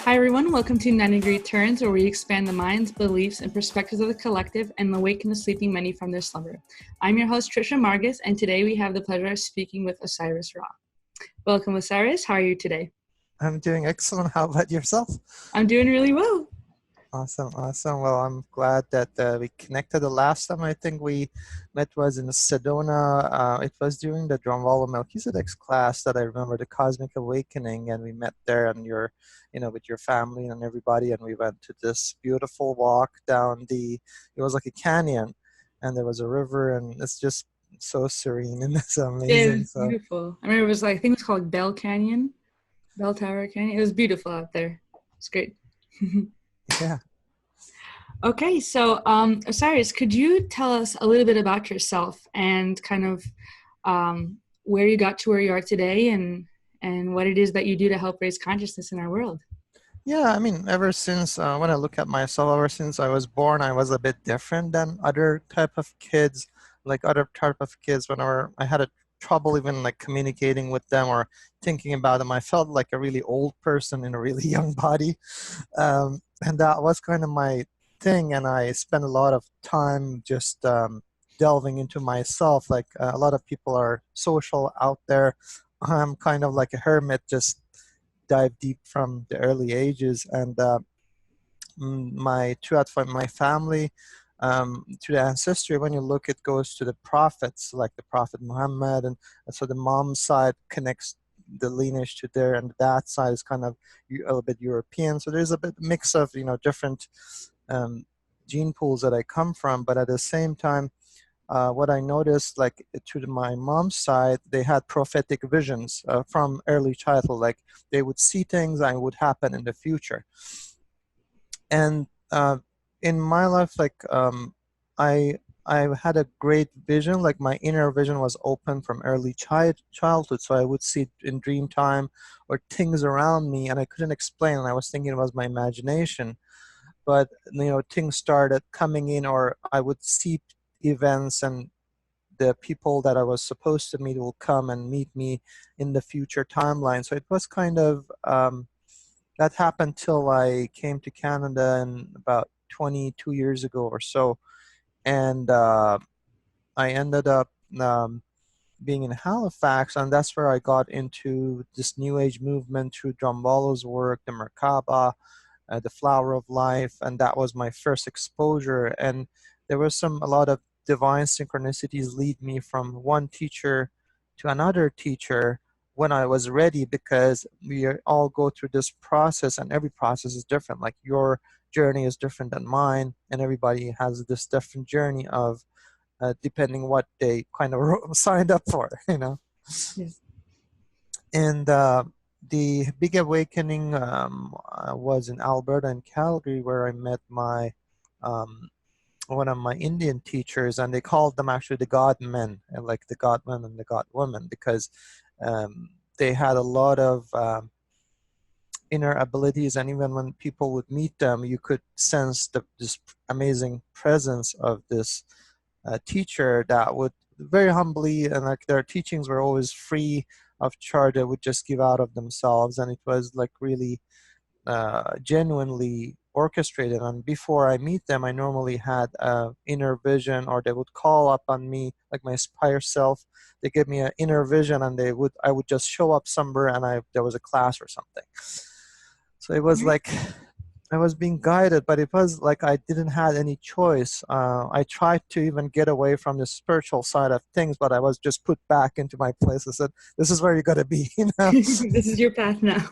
Hi everyone, welcome to 90 Degree Turns, where we expand the minds, beliefs, and perspectives of the collective and awaken the sleeping many from their slumber. I'm your host, Trisha Margus, and today we have the pleasure of speaking with Osiris Ra. Welcome, Osiris. How are you today? I'm doing excellent. How about yourself? I'm doing really well. Awesome. Well, I'm glad that we connected. The last time I think we met was in Sedona. It was during the Drumwalla Melchizedek's class that I remember, the Cosmic Awakening, and we met there and with your family and everybody, and we went to this beautiful walk down it was like a canyon, and there was a river, and it's just so serene and it's amazing. It's beautiful. I remember I think it was called Bell Tower Canyon. It was beautiful out there. It's great. Yeah. Okay, so Osiris, could you tell us a little bit about yourself and kind of where you got to where you are today and what it is that you do to help raise consciousness in our world? Yeah, I mean, ever since when I look at myself, ever since I was born, I was a bit different than other type of kids. Whenever I had a trouble even like communicating with them or thinking about them, I felt like a really old person in a really young body, and that was kind of my thing. And I spent a lot of time just delving into myself. Like a lot of people are social out there. I'm kind of like a hermit, just dive deep from the early ages, and throughout my family, to the ancestry, when you look, it goes to the prophets like the Prophet Muhammad, and so the mom's side connects the lineage to there, and the dad side is kind of a little bit European. So there's a bit mix of different gene pools that I come from, but at the same time, what I noticed, like my mom's side, they had prophetic visions from early childhood. Like they would see things that would happen in the future. And in my life, I had a great vision. Like my inner vision was open from early childhood, so I would see in dream time or things around me, and I couldn't explain. And I was thinking it was my imagination, but things started coming in, or I would see events, and the people that I was supposed to meet will come and meet me in the future timeline. So it was kind of that happened till I came to Canada in about 22 years ago or so, and I ended up being in Halifax, and that's where I got into this New Age movement through Drumwalla's work, the Merkaba, the Flower of Life, and that was my first exposure. And there was a lot of divine synchronicities lead me from one teacher to another teacher when I was ready, because we all go through this process, and every process is different. Like your journey is different than mine, and everybody has this different journey of depending what they kind of signed up for, Yes. And the big awakening was in Alberta and Calgary, where I met one of my Indian teachers, and they called them actually the God Men, and like the God Men and the God Women, because they had a lot of inner abilities, and even when people would meet them, you could sense this amazing presence of this teacher that would very humbly, and like their teachings were always free of charge. They would just give out of themselves, and it was like really genuinely orchestrated. And before I meet them, I normally had inner vision, or they would call up on me, like my higher self. They give me an inner vision, and I would just show up somewhere, and there was a class or something. So it was like I was being guided, but it was like I didn't have any choice. I tried to even get away from the spiritual side of things, but I was just put back into my place. I said, "This is where you got to be." This is your path now.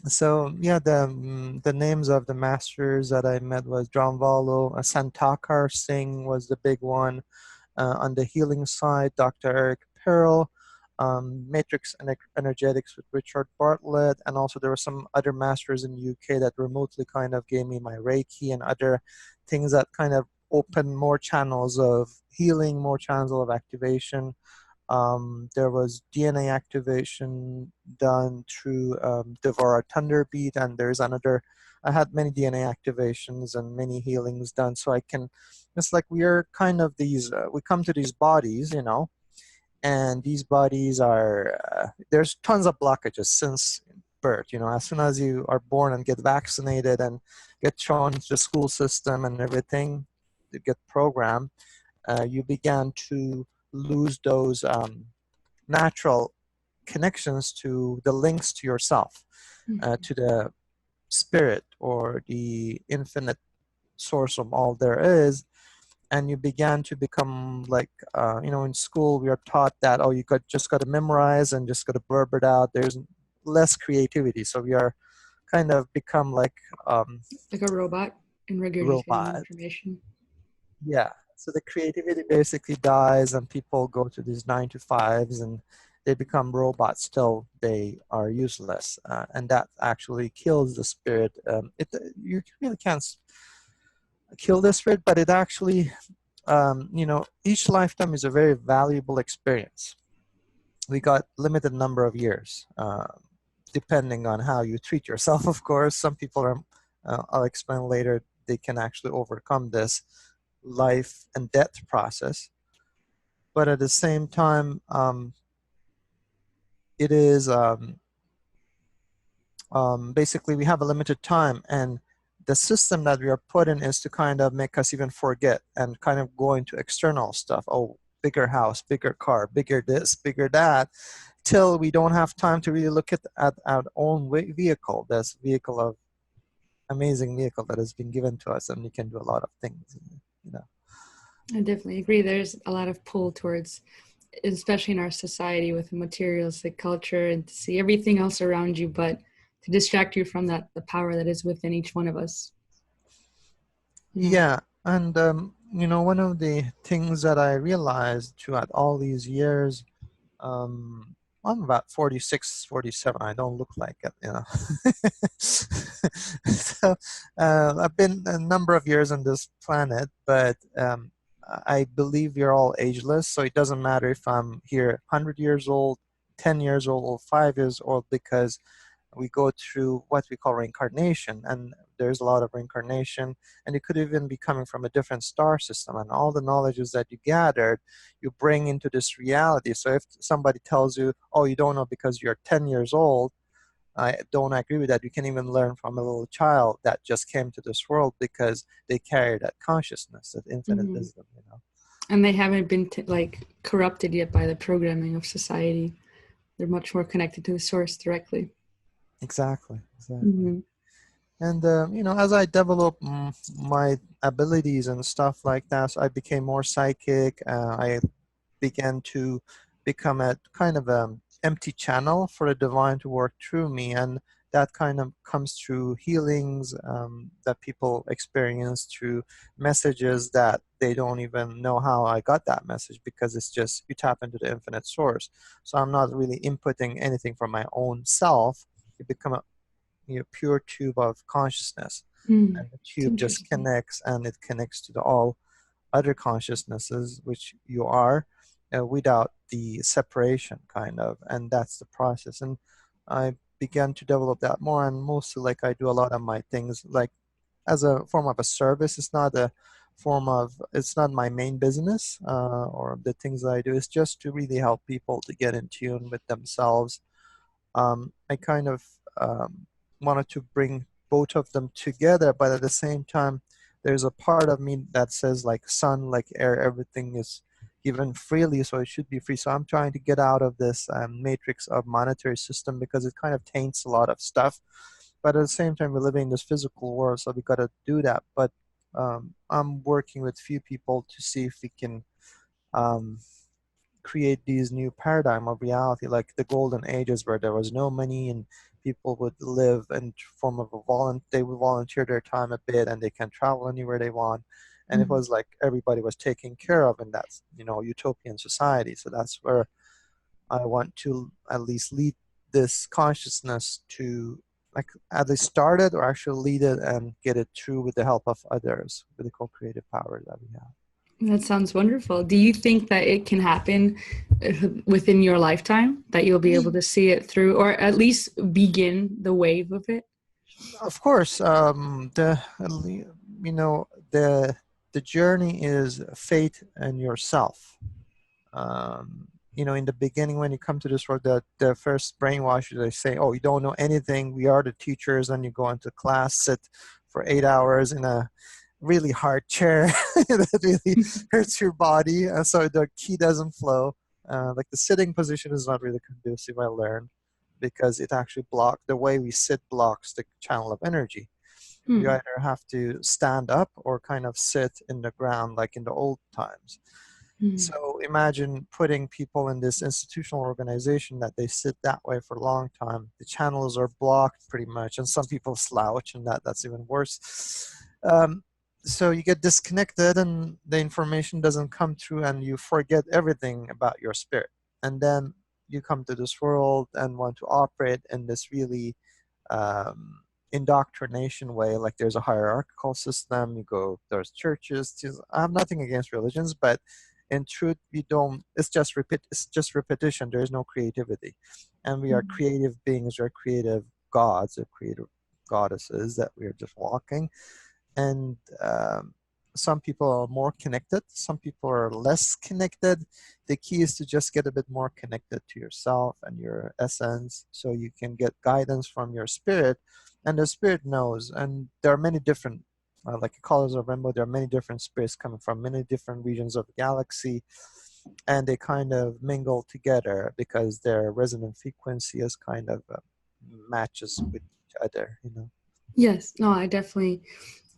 So yeah, the names of the masters that I met was Drumwalla, Santakar Singh was the big one. On the healing side, Dr. Eric Pearl, Matrix Energetics with Richard Bartlett, and also there were some other masters in the UK that remotely kind of gave me my Reiki and other things that kind of opened more channels of healing, more channels of activation. There was DNA activation done through Devara Thunderbeat, and there's another. I had many DNA activations and many healings done, so I can. It's like we are kind of these. We come to these bodies, And these bodies are, there's tons of blockages since birth. As soon as you are born and get vaccinated and get shown the school system and everything, you get programmed, you began to lose those natural connections to the links to yourself, to the spirit or the infinite source of all there is. And you began to become like, in school we are taught that, oh, just got to memorize and just got to blurb it out. There's less creativity, so we are kind of become like Like a robot in regurgitating robot. information. Yeah. So the creativity basically dies, and people go to these 9 to 5s, and they become robots till they are useless, and that actually kills the spirit. You really can't kill the spirit, but it actually, each lifetime is a very valuable experience. We got limited number of years, depending on how you treat yourself. Of course, some people are. I'll explain later. They can actually overcome this life and death process, but at the same time, it is basically we have a limited time, and the system that we are put in is to kind of make us even forget and kind of go into external stuff. Oh, bigger house, bigger car, bigger this, bigger that, till we don't have time to really look at our own vehicle. This amazing vehicle that has been given to us, and we can do a lot of things. I definitely agree. There's a lot of pull towards, especially in our society with materialistic culture, and to see everything else around you, but to distract you from the power that is within each one of us. Yeah, and one of the things that I realized throughout all these years, I'm about 46, 47. I don't look like it. So I've been a number of years on this planet, but I believe we're all ageless. So it doesn't matter if I'm here 100 years old, 10 years old, or 5 years old, because we go through what we call reincarnation, and there's a lot of reincarnation, and it could even be coming from a different star system, and all the knowledges that you gathered you bring into this reality. So if somebody tells you, oh, you don't know because you're 10 years old, I don't agree with that. You can even learn from a little child that just came to this world because they carry that consciousness, that infinite wisdom. And they haven't been corrupted yet by the programming of society. They're much more connected to the source directly. Exactly. And as I developed my abilities and stuff like that, so I became more psychic. I began to become a kind of empty channel for the divine to work through me, and that kind of comes through healings that people experience, through messages that they don't even know how I got that message, because it's just you tap into the infinite source. So I'm not really inputting anything from my own self. You become a pure tube of consciousness, and the tube just connects, and it connects to all other consciousnesses, which you are, without the separation, kind of. And that's the process. And I began to develop that more, and mostly like I do a lot of my things like as a form of a service. It's not my main business, or the things that I do is just to really help people to get in tune with themselves. I kind of wanted to bring both of them together, but at the same time, there's a part of me that says like sun, like air, everything is given freely, so it should be free. So I'm trying to get out of this matrix of monetary system, because it kind of taints a lot of stuff. But at the same time, we're living in this physical world, so we got to do that. But I'm working with few people to see if we can um, create these new paradigm of reality, like the golden ages where there was no money and people would live in form of they would volunteer their time a bit, and they can travel anywhere they want, and it was like everybody was taken care of in that utopian society. So that's where I want to at least lead this consciousness to, like, at least start it, or actually lead it and get it through with the help of others, with the co-creative power that we have. That sounds wonderful. Do you think that it can happen within your lifetime, that you'll be able to see it through, or at least begin the wave of it? Of course, the journey is faith in yourself. in the beginning, when you come to this world, the first brainwash, they say, oh, you don't know anything, we are the teachers, and you go into class, sit for 8 hours in a really hard chair that really hurts your body, so the ki doesn't flow. Like the sitting position is not really conducive, I learned, because it actually blocks, the way we sit blocks the channel of energy. You Hmm. either have to stand up or kind of sit in the ground like in the old times. Hmm. So imagine putting people in this institutional organization that they sit that way for a long time. The channels are blocked pretty much, and some people slouch, and that's even worse. Um, so you get disconnected, and the information doesn't come through, and you forget everything about your spirit. And then you come to this world and want to operate in this really um, indoctrination way. Like there's a hierarchical system. You go, there's churches. I have nothing against religions, but in truth, we don't. It's just repetition. There is no creativity, and we are Hmm. creative beings. We're creative gods or creative goddesses that we are just walking. And some people are more connected, some people are less connected. The key is to just get a bit more connected to yourself and your essence, so you can get guidance from your spirit, and the spirit knows. And there are many different, like colors of rainbow, there are many different spirits coming from many different regions of the galaxy, and they kind of mingle together because their resonant frequency is kind of matches with each other. Yes, no, I definitely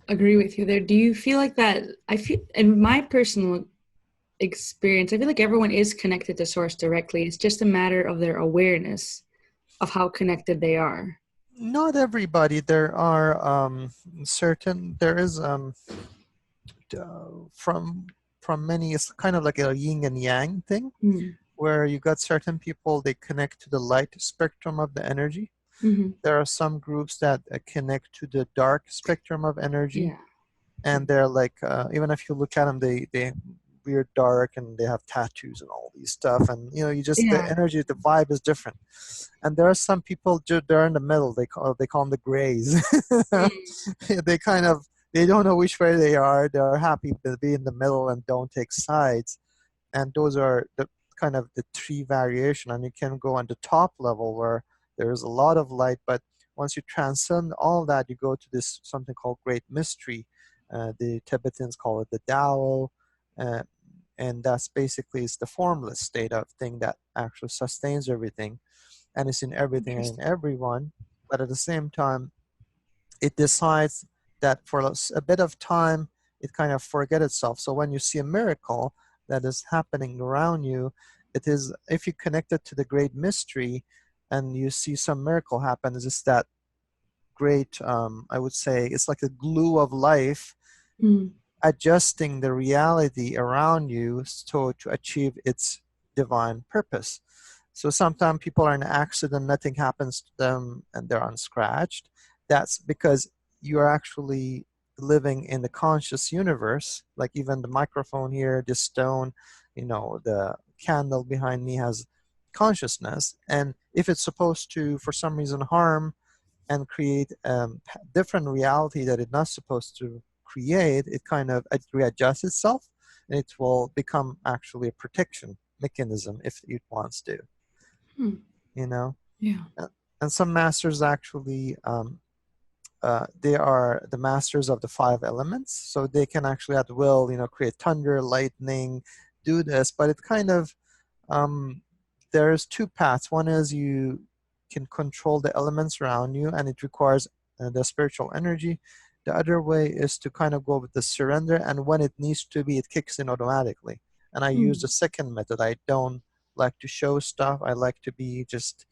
agree with you there. Do you feel like that? I feel, in my personal experience, I feel like everyone is connected to source directly. It's just a matter of their awareness of how connected they are. Not everybody. There are certain. There is from many. It's kind of like a yin and yang thing, Mm. where you got certain people, they connect to the light spectrum of the energy. Hmm. There are some groups that connect to the dark spectrum of energy, Yeah. and they're like, even if you look at them, they weird dark, and they have tattoos and all these stuff, and you just, the Yeah. energy, the vibe is different. And there are some people, they're in the middle, they call them the grays. Mm. They kind of, they don't know which way they are. They're happy to be in the middle and don't take sides. And those are the kind of the three variation. And you can go on the top level where there is a lot of light, but once you transcend all that, you go to this something called great mystery. The Tibetans call it the Tao, uh, and that's basically, it's the formless state of thing that actually sustains everything, and it's in everything and in Interesting. everyone. But at the same time, it decides that for a bit of time, it kind of forget itself. So when you see a miracle that is happening around you, it is, if you connect it to the great mystery and you see some miracle happen, it's just that great, I would say, it's like a glue of life Mm. adjusting the reality around you so to achieve its divine purpose. So sometimes people are in an accident, nothing happens to them, and they're unscratched. That's because you are actually living in the conscious universe. Like even the microphone here, this stone, the candle behind me has consciousness. And if it's supposed to, for some reason, harm and create a different reality that it's not supposed to create, it kind of readjusts itself, and it will become actually a protection mechanism if it wants to, Hmm. you know. Yeah. Uh, and some masters actually, they are the masters of the five elements, so they can actually at will, create thunder, lightning, do this. But it kind of, um, there's two paths. One is you can control the elements around you, and it requires the spiritual energy. The other way is to kind of go with the surrender, and when it needs to be, it kicks in automatically. And I use Hmm. the second method. I don't like to show stuff. I like to be just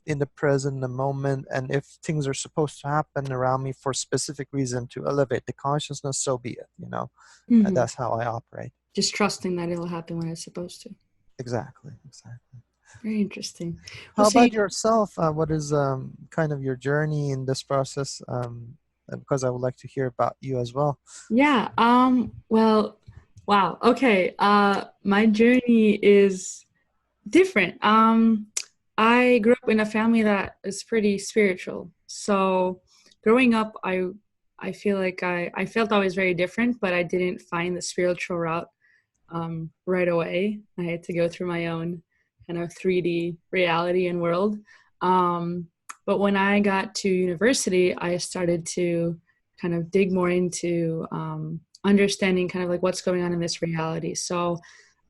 in the present, the moment, and if things are supposed to happen around me for a specific reason to elevate the consciousness, so be it. And Hmm. that's how I operate. Just trusting that it'll happen when it's supposed to. Exactly. Very interesting. Well, How see, about yourself? What is kind of your journey in this process? Because I would like to hear about you as well. yeah. Well, wow. Okay. My journey is different. I grew up in a family that is pretty spiritual. So, growing up, I feel like I felt always very different, but I didn't find the spiritual route right away. I had to go through my own kind of 3D reality and world. But when I got to university, I started to kind of dig more into understanding kind of like what's going on in this reality. So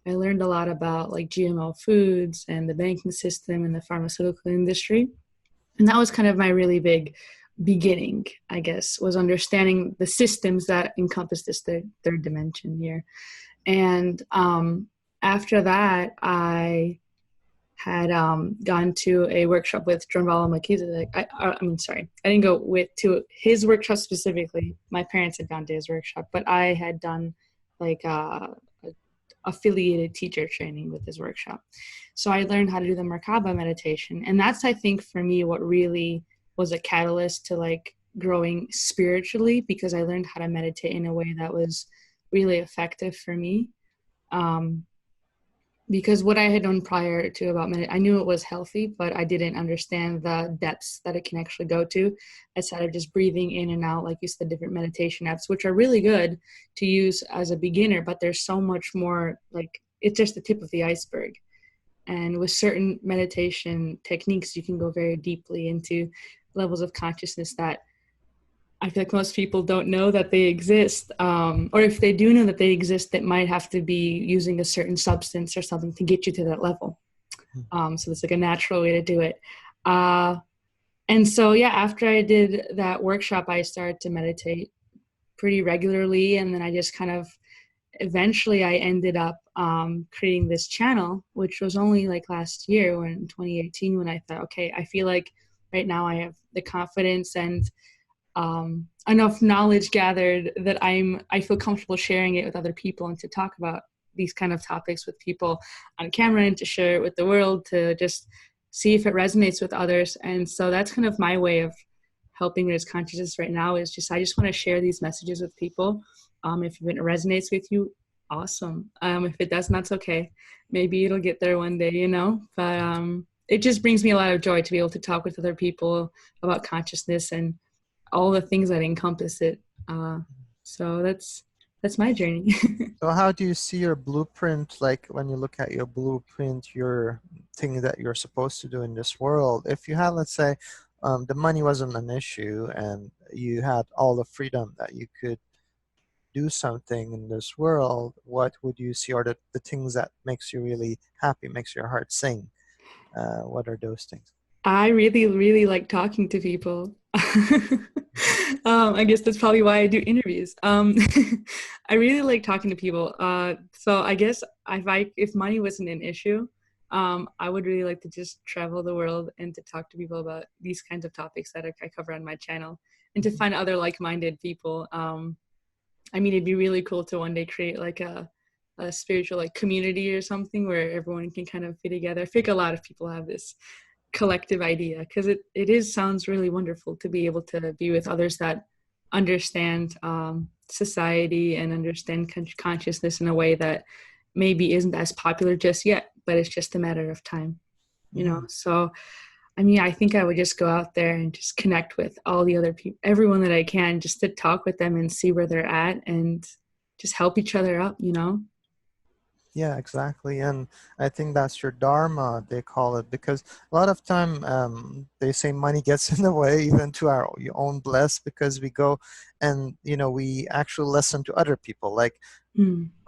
I learned a lot about like GMO foods and the banking system and the pharmaceutical industry. And that was kind of my really big beginning, I guess, was understanding the systems that encompass this third dimension here. And after that, I had gone to a workshop with Dronvala Makiza. Sorry, I didn't go to his workshop specifically. My parents had gone to his workshop, but I had done like affiliated teacher training with his workshop. So I learned how to do the Merkaba meditation. And that's, I think, for me, what really was a catalyst to like growing spiritually, because I learned how to meditate in a way that was really effective for me. Because what I had known prior to about meditation, I knew it was healthy, but I didn't understand the depths that it can actually go to outside of just breathing in and out, like you said, different meditation apps, which are really good to use as a beginner, but there's so much more, like it's just the tip of the iceberg. And with certain meditation techniques, you can go very deeply into levels of consciousness that I feel like most people don't know that they exist. Or if they do know that they exist, it might have to be using a certain substance or something to get you to that level. So it's like a natural way to do it. And so, yeah, after I did that workshop, I started to meditate pretty regularly. And then I just kind of, eventually I ended up creating this channel, which was only like last year, or in 2018, when I thought, okay, I feel like right now I have the confidence and enough knowledge gathered that I feel comfortable sharing it with other people, and to talk about these kind of topics with people on camera, and to share it with the world, to just see if it resonates with others. And so that's kind of my way of helping raise consciousness right now, is just I just want to share these messages with people. If it resonates with you, awesome. If it doesn't, that's okay. Maybe it'll get there one day, you know. But it just brings me a lot of joy to be able to talk with other people about consciousness and all the things that encompass it. So that's my journey. So how do you see your blueprint, like when you look at your blueprint, your thing that you're supposed to do in this world? If you had, let's say, the money wasn't an issue and you had all the freedom that you could do something in this world, what would you see are the things that makes you really happy, makes your heart sing? What are those things? I really, really like talking to people. I guess that's probably why I do interviews. I really like talking to people. So I guess if money wasn't an issue, I would really like to just travel the world and to talk to people about these kinds of topics that I cover on my channel, and to find other like-minded people. I mean, it'd be really cool to one day create like a spiritual like community or something where everyone can kind of be together. I think a lot of people have this collective idea, because it sounds really wonderful to be able to be with others that understand society and understand consciousness in a way that maybe isn't as popular just yet, but it's just a matter of time, you know. So I mean, I think I would just go out there and just connect with all the other people, everyone that I can, just to talk with them and see where they're at and just help each other up, you know. Yeah, exactly. And I think that's your dharma, they call it, because a lot of time they say money gets in the way even to our own bliss, because we go and, you know, we actually listen to other people. Like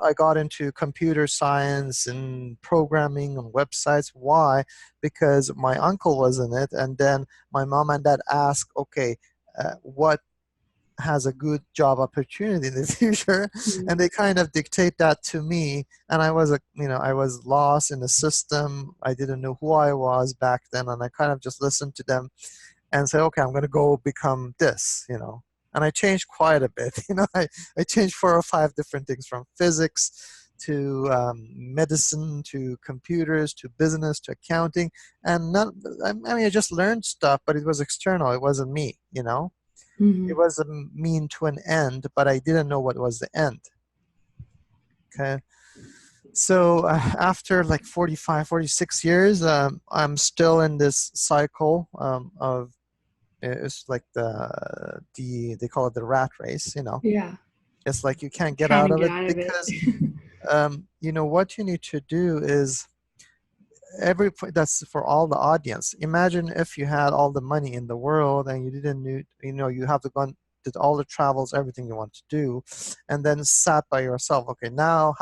I got into computer science and programming on websites. Why? Because my uncle was in it. And then my mom and dad asked, okay, what has a good job opportunity in the future, and they kind of dictate that to me. And I was I was lost in the system. I didn't know who I was back then, and I kind of just listened to them and say, okay, I'm going to go become this, you know. And I changed quite a bit. You know, I changed 4 or 5 different things, from physics to medicine to computers to business to accounting. And I mean, I just learned stuff, but it was external. It wasn't me, you know. It was a mean to an end, but I didn't know what was the end. Okay. So after like 45, 46 years, I'm still in this cycle of, it's like they call it the rat race, you know. Yeah. It's like you can't get Trying out to of get it out of because it. What you need to do is that's for all the audience. Imagine if you had all the money in the world and you didn't need, you have to go and did all the travels, everything you want to do, and then sat by yourself. Okay, now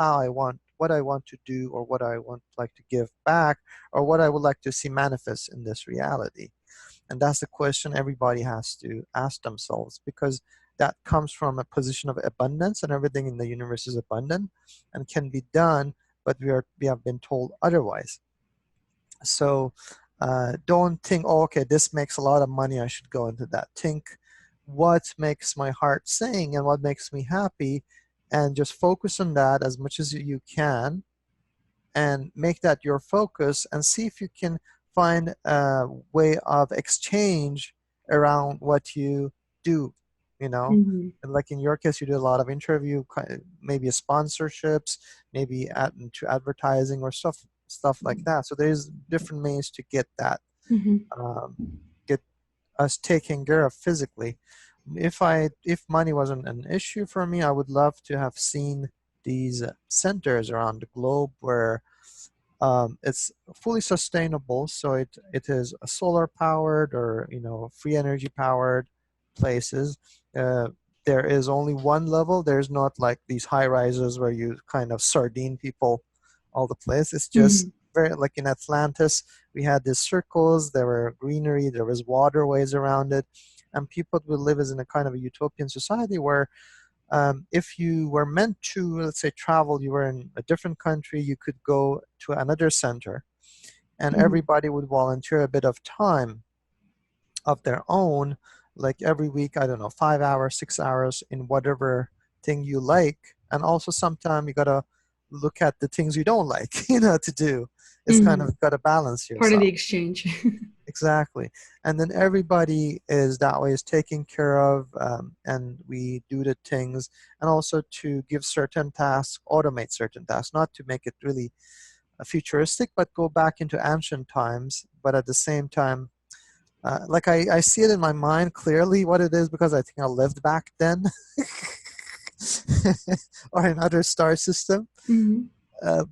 what I want to do, or what I want like to give back, or what I would like to see manifest in this reality. And that's the question everybody has to ask themselves, because that comes from a position of abundance, and everything in the universe is abundant and can be done, but we have been told otherwise. So don't think, oh, okay, this makes a lot of money, I should go into that. Think, what makes my heart sing and what makes me happy, and just focus on that as much as you can, and make that your focus, and see if you can find a way of exchange around what you do, you know. Mm-hmm. And like in your case, you do a lot of interview, maybe sponsorships, maybe to advertising or stuff like that. So there's different ways to get that, Mm-hmm. um, get us taken care of physically. If money wasn't an issue for me, I would love to have seen these centers around the globe where it's fully sustainable. So it is solar powered, or free energy powered places. Uh, there is only one level. There's not like these high rises where you kind of sardine people all the place. It's just Mm-hmm. very like in Atlantis, we had these circles. There were greenery. There was waterways around it, and people would live as in a kind of a utopian society where if you were meant to, let's say, travel, you were in a different country, you could go to another center, and Mm-hmm. everybody would volunteer a bit of time of their own, like every week, I don't know, 5 hours, 6 hours in whatever thing you like. And also sometimes you gotta look at the things you don't like, to do. It's kind Mm-hmm. of gotta balance Part of the yourself. exchange. Exactly. And then everybody is that way, is taken care of, and we do the things, and also to give certain tasks, automate certain tasks, not to make it really futuristic, but go back into ancient times. But at the same time, like I see it in my mind clearly what it is, because I think I lived back then or in other star system. Mm-hmm.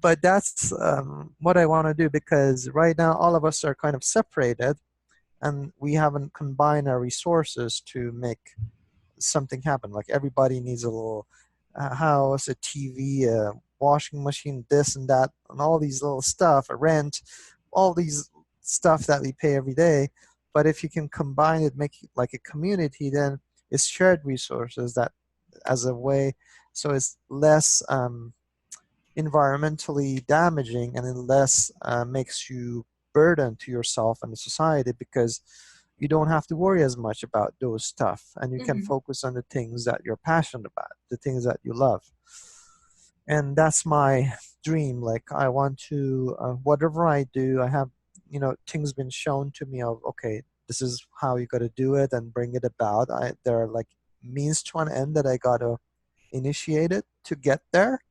But that's what I want to do, because right now all of us are kind of separated, and we haven't combined our resources to make something happen. Like everybody needs a little house, a TV, a washing machine, this and that, and all these little stuff, a rent, all these stuff that we pay every day. But if you can combine it, make it like a community, then it's shared resources that as a way, so it's less environmentally damaging, and it less makes you burden to yourself and the society, because you don't have to worry as much about those stuff, and you can Mm-hmm. focus on the things that you're passionate about, the things that you love. And that's my dream. Like I want to, whatever I do, I have, things been shown to me of, okay, this is how you got to do it and bring it about. There are like means to an end that I got to initiate it to get there.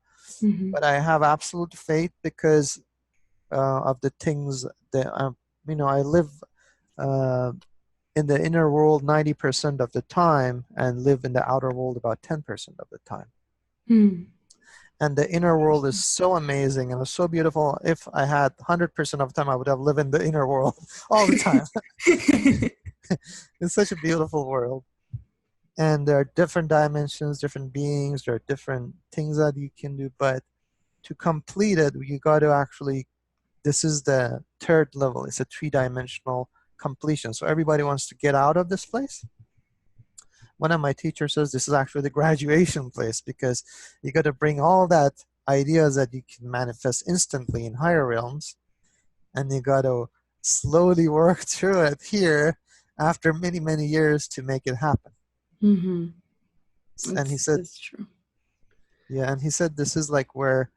Mm-hmm. But I have absolute faith, because of the things that I live uh, in the inner world 90% of the time, and live in the outer world about 10% of the time. Mm-hmm. And the inner world is so amazing and it's so beautiful. If I had 100% of the time, I would have lived in the inner world all the time. It's such a beautiful world. And there are different dimensions, different beings, there are different things that you can do. But to complete it, you got to actually, this is the third level. It's a three-dimensional completion. So everybody wants to get out of this place. One of my teachers says this is actually the graduation place, because you got to bring all that ideas that you can manifest instantly in higher realms, and you got to slowly work through it here after many, many years to make it happen. Mm-hmm. And he said, That's true. yeah, and he said this is like where,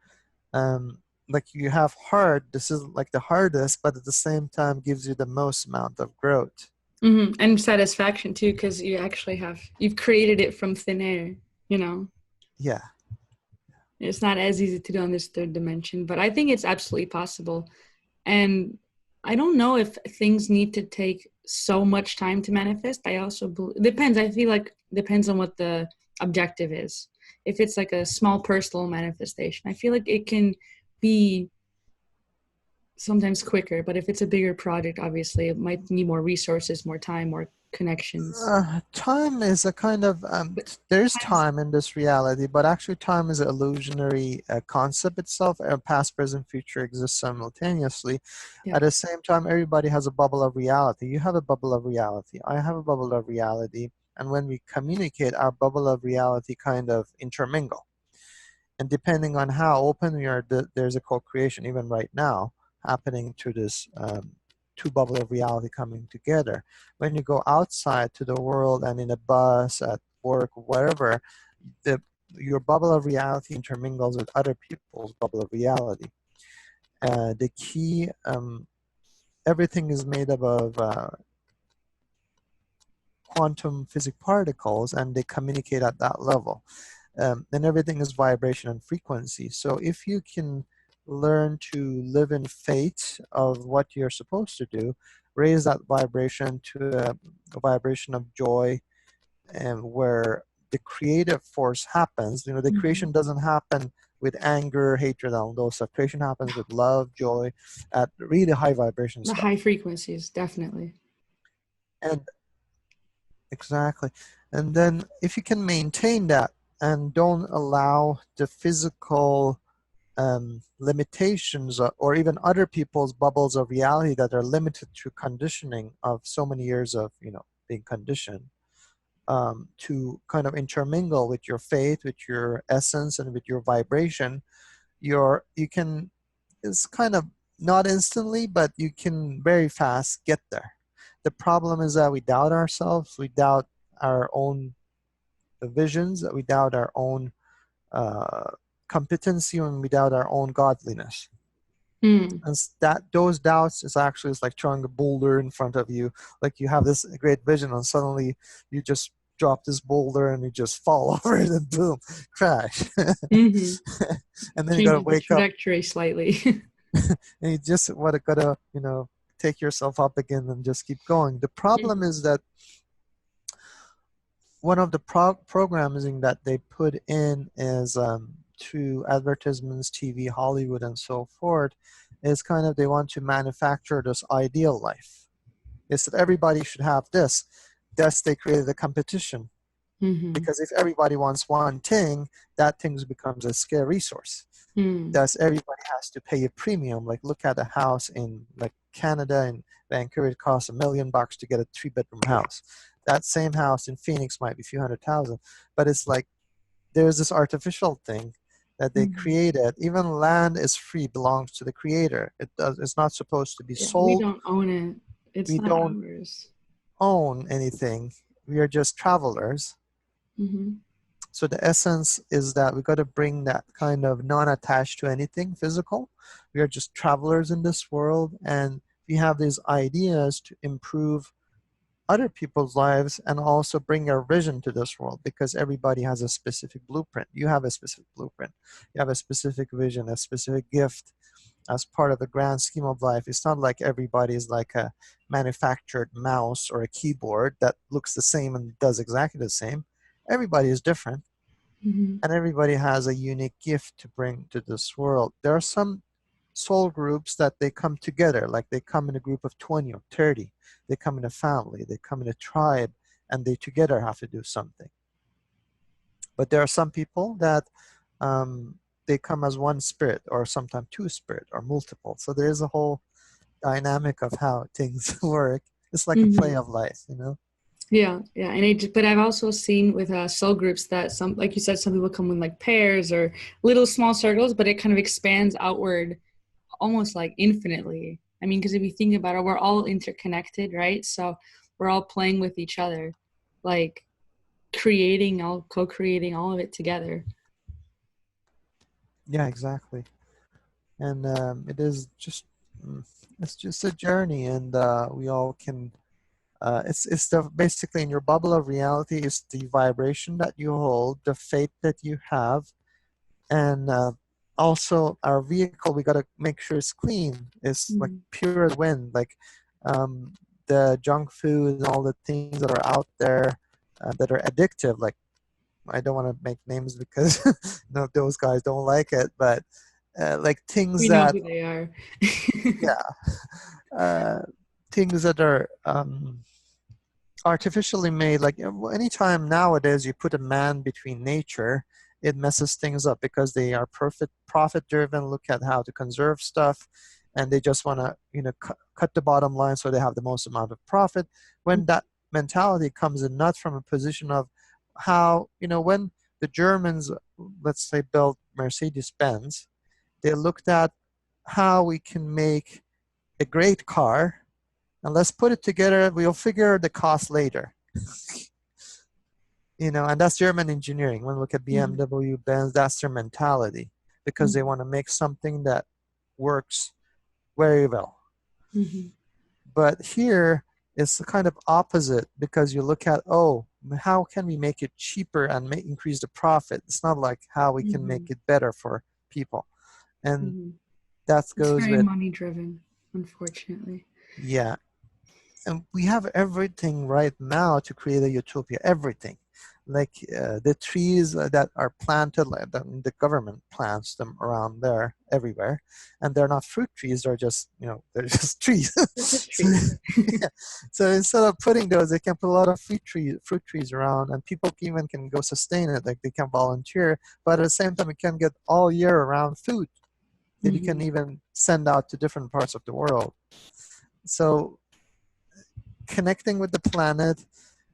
like you have hard, this is like the hardest, but at the same time gives you the most amount of growth. Mm-hmm. And satisfaction too, because you've created it from thin air, you know. Yeah. It's not as easy to do on this third dimension, but I think it's absolutely possible. And I don't know if things need to take so much time to manifest. I also depends. I feel like depends on what the objective is. if it's like a small personal manifestation, I feel like it can be sometimes quicker, but if it's a bigger project, obviously it might need more resources, more time, more connections. Time is a kind of But there's times, time in this reality, but actually time is an illusionary concept itself. Past, present, future exists simultaneously. yeah. At the same time, everybody has a bubble of reality. You have a bubble of reality. I have a bubble of reality, and when we communicate, our bubble of reality kind of intermingle. And depending on how open we are, there's a co-creation even right now happening to this two bubble of reality coming together. When you go outside to the world and in a bus, at work, wherever, your bubble of reality intermingles with other people's bubble of reality. The key, everything is made up of quantum physics particles, and they communicate at that level. And everything is vibration and frequency. So if you can learn to live in faith of what you're supposed to do, raise that vibration to a vibration of joy, and where the creative force happens. You know, the Mhm. creation doesn't happen with anger, hatred, and all those stuff. Creation happens with love, joy, at really high vibration The stuff. high frequencies, definitely. And exactly. And then if you can maintain that and don't allow the physical limitations or even other people's bubbles of reality that are limited to conditioning of so many years of, you know, being conditioned, to kind of intermingle with your faith, with your essence, and with your vibration, you can, it's kind of not instantly, but you can very fast get there. The problem is that we doubt ourselves, we doubt our own visions, that we doubt our own uh, competency, and we doubt our own godliness. Mm. And that those doubts is actually, it's like throwing a boulder in front of you. Like you have this great vision, and suddenly you just drop this boulder and you just fall over it, and boom, crash. Mm-hmm. And then you gotta Changes the wake up, trajectory slightly. and you just what gotta, you know, take yourself up again and just keep going. The problem Mhm. is that one of the programming that they put in is to advertisements, TV, Hollywood, and so forth, is kind of they want to manufacture this ideal life. It's that everybody should have this. Thus, they created a competition, Mhm. because if everybody wants one thing, that thing becomes a scarce resource. Mm. Thus, everybody has to pay a premium. Like, look at a house in like Canada and Vancouver, it costs $1 million to get a 3-bedroom house. That same house in Phoenix might be a few hundred thousand, but it's like there's this artificial thing that they Mhm. created. Even land is free, belongs to the creator. It's not supposed to be Yeah, we sold. don't own it. We It's not don't ours. own anything. We are just travelers. Mhm. So the essence is that we got to bring that kind of non-attached to anything physical. We are just travelers in this world, and we have these ideas to improve other people's lives and also bring our vision to this world, because everybody has a specific blueprint. You have a specific blueprint. You have a specific vision, a specific gift as part of the grand scheme of life. It's not like everybody is like a manufactured mouse or a keyboard that looks the same and does exactly the same. Everybody is different, Mhm. and everybody has a unique gift to bring to this world. There are some soul groups that they come together, like they come in a group of 20 or 30. They come in a family, they come in a tribe, and they together have to do something. But there are some people that they come as one spirit, or sometimes two spirit, or multiple. So there is a whole dynamic of how things work. It's like a play Mhm. of life, you know? Yeah, yeah, and but I've also seen with soul groups that some, like you said, some people come in like pairs or little small circles, but it kind of expands outward almost like infinitely. I mean, because if you think about it, we're all interconnected, right? So we're all playing with each other, like creating, all co-creating all of it together. Yeah, exactly. And it is just, mm, it's just a journey, and we all can. It's the basically in your bubble of reality is the vibration that you hold, the faith that you have, and also our vehicle. We gotta make sure it's clean. It's like Mm. pure as wind. Like um, the junk food and all the things that are out there that are addictive, like I don't want to make names because those guys don't like it, but like things We know that, who they are. yeah, things that are artificially made. Like anytime nowadays you put a man between nature, it messes things up because they are profit driven, look at how to conserve stuff, and they just want to cut the bottom line so they have the most amount of profit. When that mentality comes in not from a position of how, when the Germans, let's say, built Mercedes-Benz, they looked at how we can make a great car, and let's put it together. We'll figure the cost later. And that's German engineering. When we look at BMW, Benz, that's their mentality, because they want to make something that works very well. But here it's the kind of opposite, because you look at, how can we make it cheaper and increase the profit? It's not like how we can make it better for people. And that goes it's very with money driven, unfortunately. Yeah. And we have everything right now to create a utopia, everything. Like the trees that are planted, like the government plants them around there, everywhere. And they're not fruit trees, they're just, they're just trees. It's just So, trees. yeah. So instead of putting those, they can put a lot of fruit trees around, and people even can go sustain it, like they can volunteer. But at the same time, you can get all year around food that you can even send out to different parts of the world. So connecting with the planet,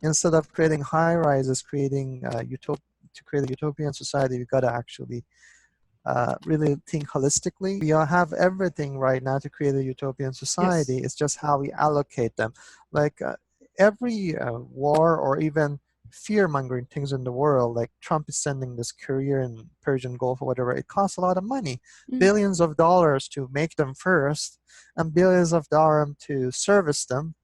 instead of creating high rises, creating to create a utopian society, we got to actually really think holistically. We all have everything right now to create a utopian society. Yes. It's just how we allocate them. Like every war or even fear-mongering things in the world, like Trump is sending this courier in Persian Gulf or whatever, it costs a lot of money, billions of dollars to make them first, and billions of dollars to service them,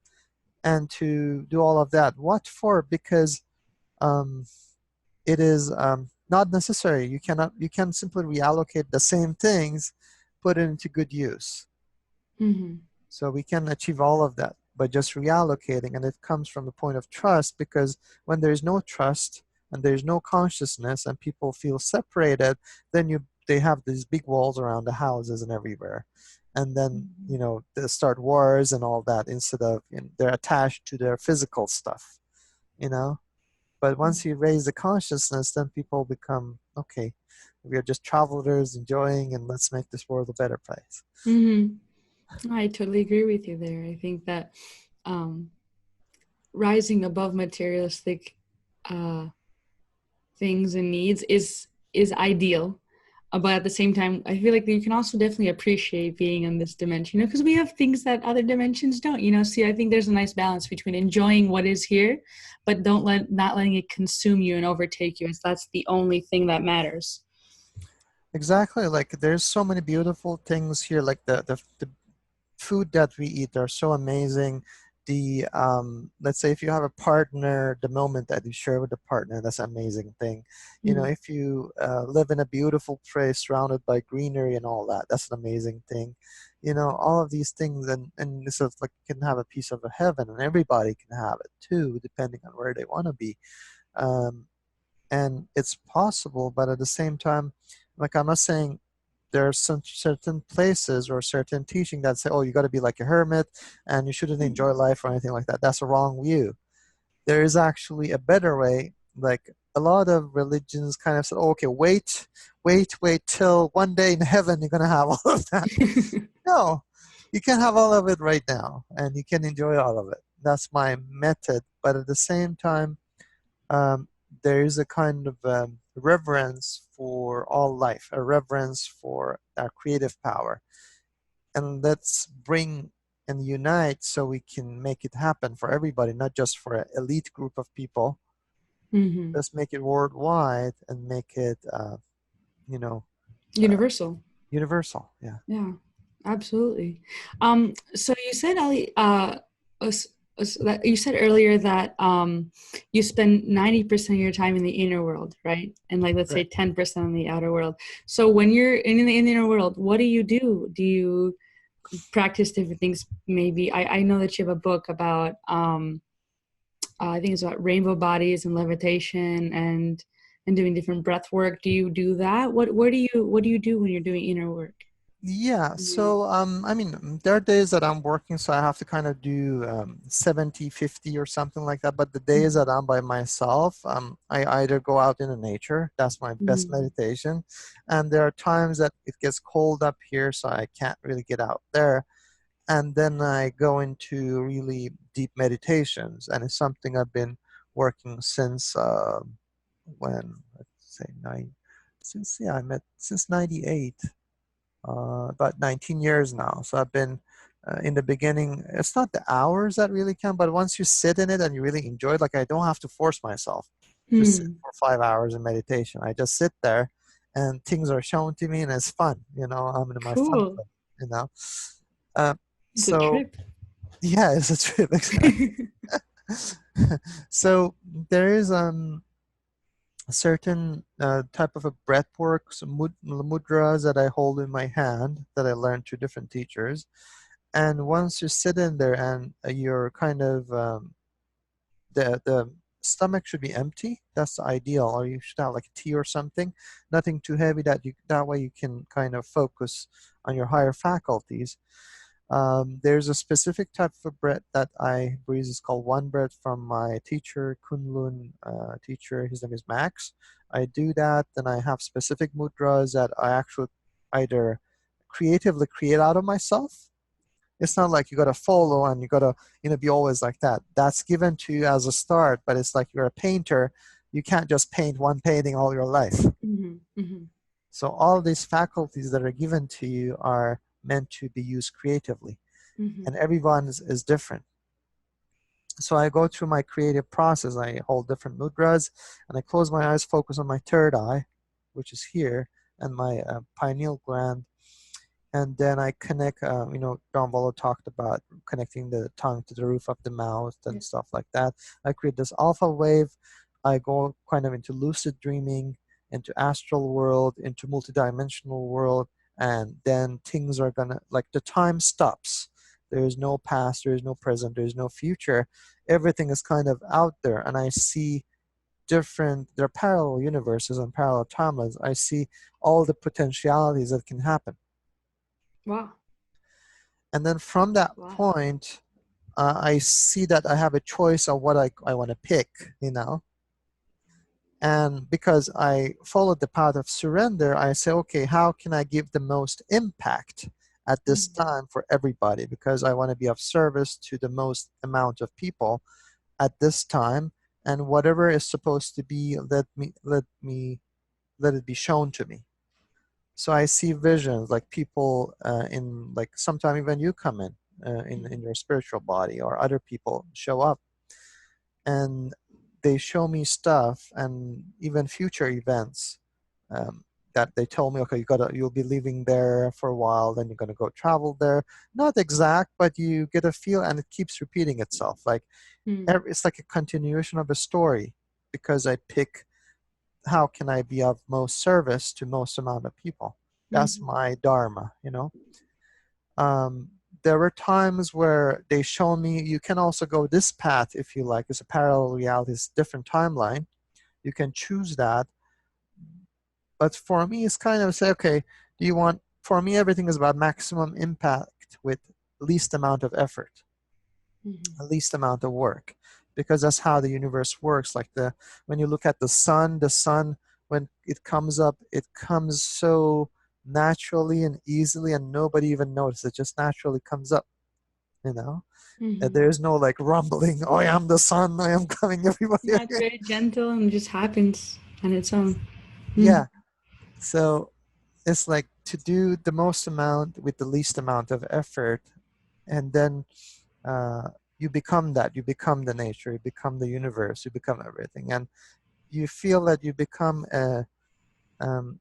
and to do all of that. What for? Because it is not necessary. You can simply reallocate the same things, put it into good use. So we can achieve all of that by just reallocating, and it comes from the point of trust, because when there is no trust and there is no consciousness and people feel separated, then they have these big walls around the houses and everywhere. And then, they start wars and all that, instead of they're attached to their physical stuff, But once you raise the consciousness, then people become, okay, we are just travelers enjoying, and let's make this world a better place. I totally agree with you there. I think that rising above materialistic things and needs is ideal. But at the same time, I feel like you can also definitely appreciate being in this dimension, because we have things that other dimensions don't, See, I think there's a nice balance between enjoying what is here, but not letting it consume you and overtake you, as that's the only thing that matters. Exactly. Like there's so many beautiful things here, like the food that we eat are so amazing. The let's say if you have a partner, the moment that you share with the partner, that's an amazing thing. If you live in a beautiful place surrounded by greenery and all that, that's an amazing thing. All of these things, and it's like you can have a piece of a heaven, and everybody can have it too, depending on where they want to be. And it's possible, but at the same time, like I'm not saying there are some certain places or certain teaching that say, you got to be like a hermit and you shouldn't enjoy life or anything like that. That's a wrong view. There is actually a better way. Like a lot of religions kind of said, okay, wait till one day in heaven you're going to have all of that. No, you can have all of it right now, and you can enjoy all of it. That's my method. But at the same time, there is a kind of reverence for all life, a reverence for our creative power. And let's bring and unite so we can make it happen for everybody, not just for an elite group of people. Let's make it worldwide and make it, Universal. Universal. Yeah. Yeah, absolutely. So you said, Ali, you said earlier that you spend 90% of your time in the inner world, right? And let's say 10% in the outer world. So when you're in the inner world, what do you do? Do you practice different things? Maybe I know that you have a book about I think it's about rainbow bodies and levitation and and doing different breath work. Do you do that? What do you do when you're doing inner work? Yeah, so I mean, there are days that I'm working, so I have to kind of do 70, 50 or something like that. But the days Mm-hmm. that I'm by myself, I either go out in the nature, that's my best Mm-hmm. meditation. And there are times that it gets cold up here, so I can't really get out there. And then I go into really deep meditations, and it's something I've been working since when, let's say, I met since 98, about 19 years now. So I've been in the beginning, it's not the hours that really count, but once you sit in it and you really enjoy it, like I don't have to force myself to sit Hmm. for 5 hours in meditation. I just sit there and things are shown to me and it's fun, I'm in my fun Cool. zone, you know. Uh, It's a so trip. yeah, it's a trip, exactly. So there is a certain type of a breath work, some mudras that I hold in my hand that I learned through different teachers. And once you sit in there and you're kind of the stomach should be empty. That's the ideal, or you should have like a tea or something, nothing too heavy that way you can kind of focus on your higher faculties. There's a specific type of breath that I breathe. It's called One Breath from my teacher, Kunlun teacher. His name is Max. I do that, then I have specific mudras that I actually either creatively create out of myself. It's not like you got to follow and you got to, be always like that. That's given to you as a start, but it's like you're a painter. You can't just paint one painting all your life. Mm-hmm. Mm-hmm. So all these faculties that are given to you are meant to be used creatively, Mm-hmm. and everyone is different. So I go through my creative process. I hold different mudras, and I close my eyes, focus on my third eye, which is here, and my pineal gland, and then I connect. John Volo talked about connecting the tongue to the roof of the mouth Yeah. and stuff like that. I create this alpha wave. I go kind of into lucid dreaming, into astral world, into multidimensional world, and then things are gonna, like, the time stops. There is no past, there is no present, there is no future. Everything is kind of out there, and I see there are parallel universes and parallel timelines. I see all the potentialities that can happen. Wow. And then from that Wow. point, I see that I have a choice of what I want to pick, And because I followed the path of surrender, I say, okay, how can I give the most impact at this Mm-hmm. time for everybody? Because I want to be of service to the most amount of people at this time. And whatever is supposed to be, let it be shown to me. So I see visions, like people in, like, sometime even you come in your spiritual body, or other people show up and they show me stuff, and even future events, um, that they tell me, okay, you'll be living there for a while, then you're gonna go travel there. Not exact, but you get a feel, and it keeps repeating itself. Like Mm-hmm. it's like a continuation of a story, because I pick how can I be of most service to most amount of people. That's Mm-hmm. my dharma. Um, there were times where they show me you can also go this path if you like. It's a parallel reality, it's a different timeline. You can choose that. But for me, it's kind of say, okay, for me, everything is about maximum impact with least amount of effort, Mm-hmm. least amount of work, because that's how the universe works. Like when you look at the sun, when it comes up, it comes so naturally and easily, and nobody even notices. It just naturally comes up. You know, Mm-hmm. there's no like rumbling. Oh, I am the sun. I am coming. Everybody. Yeah, it's very gentle and just happens on its own. Mm-hmm. Yeah. So it's like to do the most amount with the least amount of effort, and then uh, you become that. You become the nature. You become the universe. You become everything, and you feel that you become um,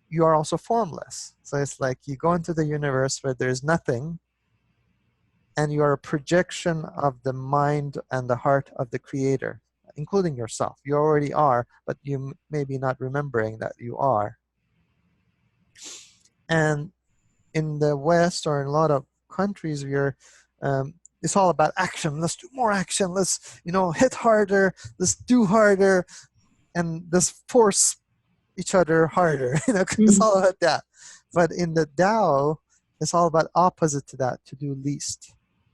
you are also formless. So it's like you go into the universe where there's nothing, and you are a projection of the mind and the heart of the creator, including yourself. You already are, but you may be not remembering that you are. And in the West, or in a lot of countries, um, it's all about action. Let's do more action. Let's hit harder. Let's do harder. and just force each other harder. It's Mm. all about that. But in the Tao, it's all about opposite to that, to do least.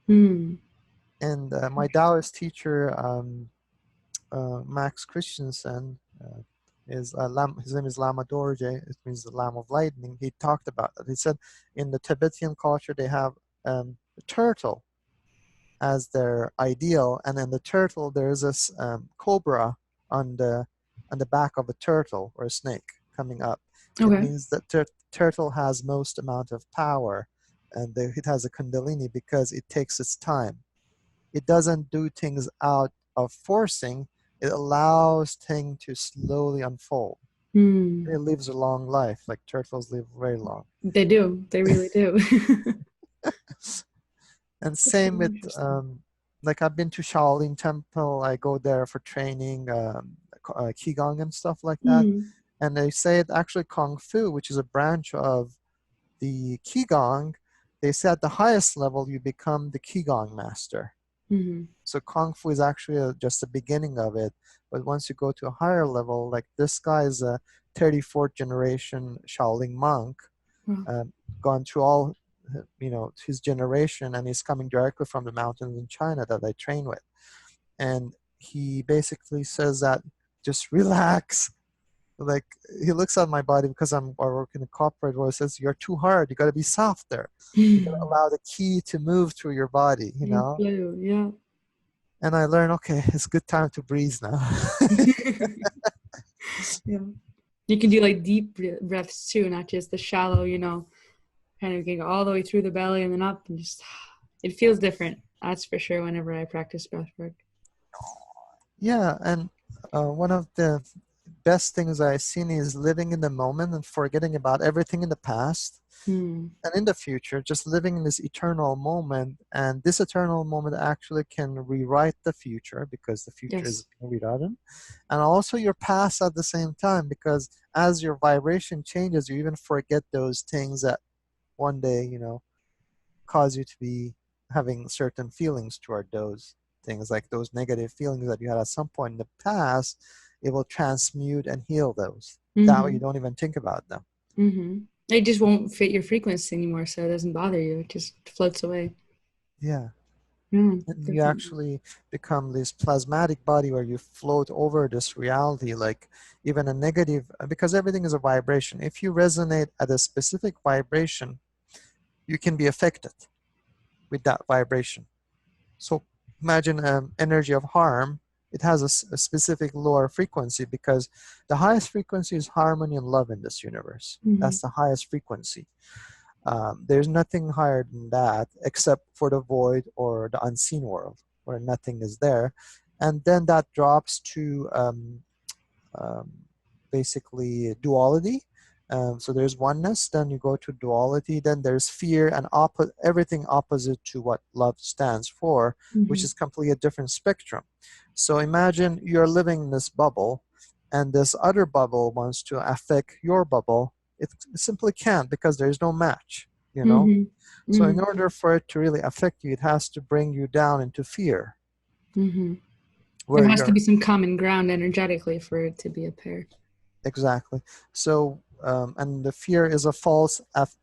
Mm. And my Taoist teacher, Max Christensen, his name is Lama Dorje. It means the Lamb of Lightning. He talked about that. He said in the Tibetan culture they have a turtle as their ideal, and in the turtle there is this cobra on the back of a turtle or a snake coming up. It Okay. means that turtle has most amount of power, and it has a kundalini because it takes its time. It doesn't do things out of forcing. It allows things to slowly unfold. Mm. It lives a long life, like turtles live very long. They do. They really do. And That's same really with, interesting. like I've been to Shaolin Temple. I go there for training, Qigong and stuff like that. Mm. And they say it actually Kung Fu, which is a branch of the Qigong. They say at the highest level you become the Qigong master. Mm-hmm. So Kung Fu is actually just the beginning of it. But once you go to a higher level, like this guy is a 34th generation Shaolin monk, Wow. uh, gone through all, his generation, and he's coming directly from the mountains in China that I train with. And he basically says that just relax. Like he looks at my body because I work in a corporate world. Says you're too hard. You got to be soft there. You got to allow the ki to move through your body. You flew, yeah. And I learned, okay, it's good time to breathe now. Yeah. You can do like deep breaths too, not just the shallow, kind of can go all the way through the belly and then up and just, it feels different. That's for sure whenever I practice breath work. Yeah, and one of the best things I've seen is living in the moment and forgetting about everything in the past Hmm. and in the future, just living in this eternal moment. And this eternal moment actually can rewrite the future because the future is Yes. being rewritten. And also your past at the same time, because as your vibration changes, you even forget those things that one day, cause you to be having certain feelings toward those things, like those negative feelings that you had at some point in the past. It will transmute and heal those. That way you Mm-hmm. don't even think about them. Mm-hmm. It just won't fit your frequency anymore, so it doesn't bother you. It just floats away. Yeah. Yeah, And you definitely. actually become this plasmatic body where you float over this reality, like even a negative, because everything is a vibration. If you resonate at a specific vibration, you can be affected with that vibration. So imagine energy of harm. It has a specific lower frequency because the highest frequency is harmony and love in this universe. Mm-hmm. That's the highest frequency. There's nothing higher than that except for the void or the unseen world where nothing is there. And then that drops to um, basically duality. So there's oneness, then you go to duality, then there's fear and everything opposite to what love stands for, which Mm-hmm. is completely a different spectrum. So imagine you're living in this bubble and this other bubble wants to affect your bubble. It simply can't because there's no match. Mm-hmm. So in Mm-hmm. order for it to really affect you, it has to bring you down into fear, Mm-hmm. There where has to you're be some common ground energetically for it to be a pair. exactly. So, and the fear is a false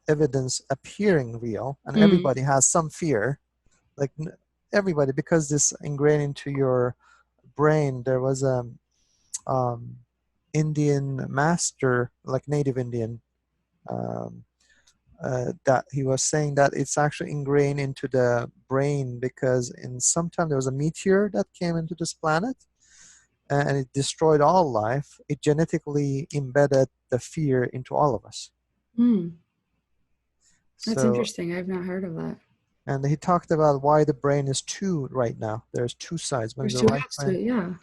evidence appearing real, and Mm. everybody has some fear, like everybody, because this ingrained into your brain. There was a um, Indian master, like native Indian, um, that he was saying that it's actually ingrained into the brain because in some time there was a meteor that came into this planet and it destroyed all life. It genetically embedded the fear into all of us. Mm. That's So, interesting. I've not heard of that. and he talked about why the brain is two right now. There's two sides. When There's the two right halves to brain, it, yeah.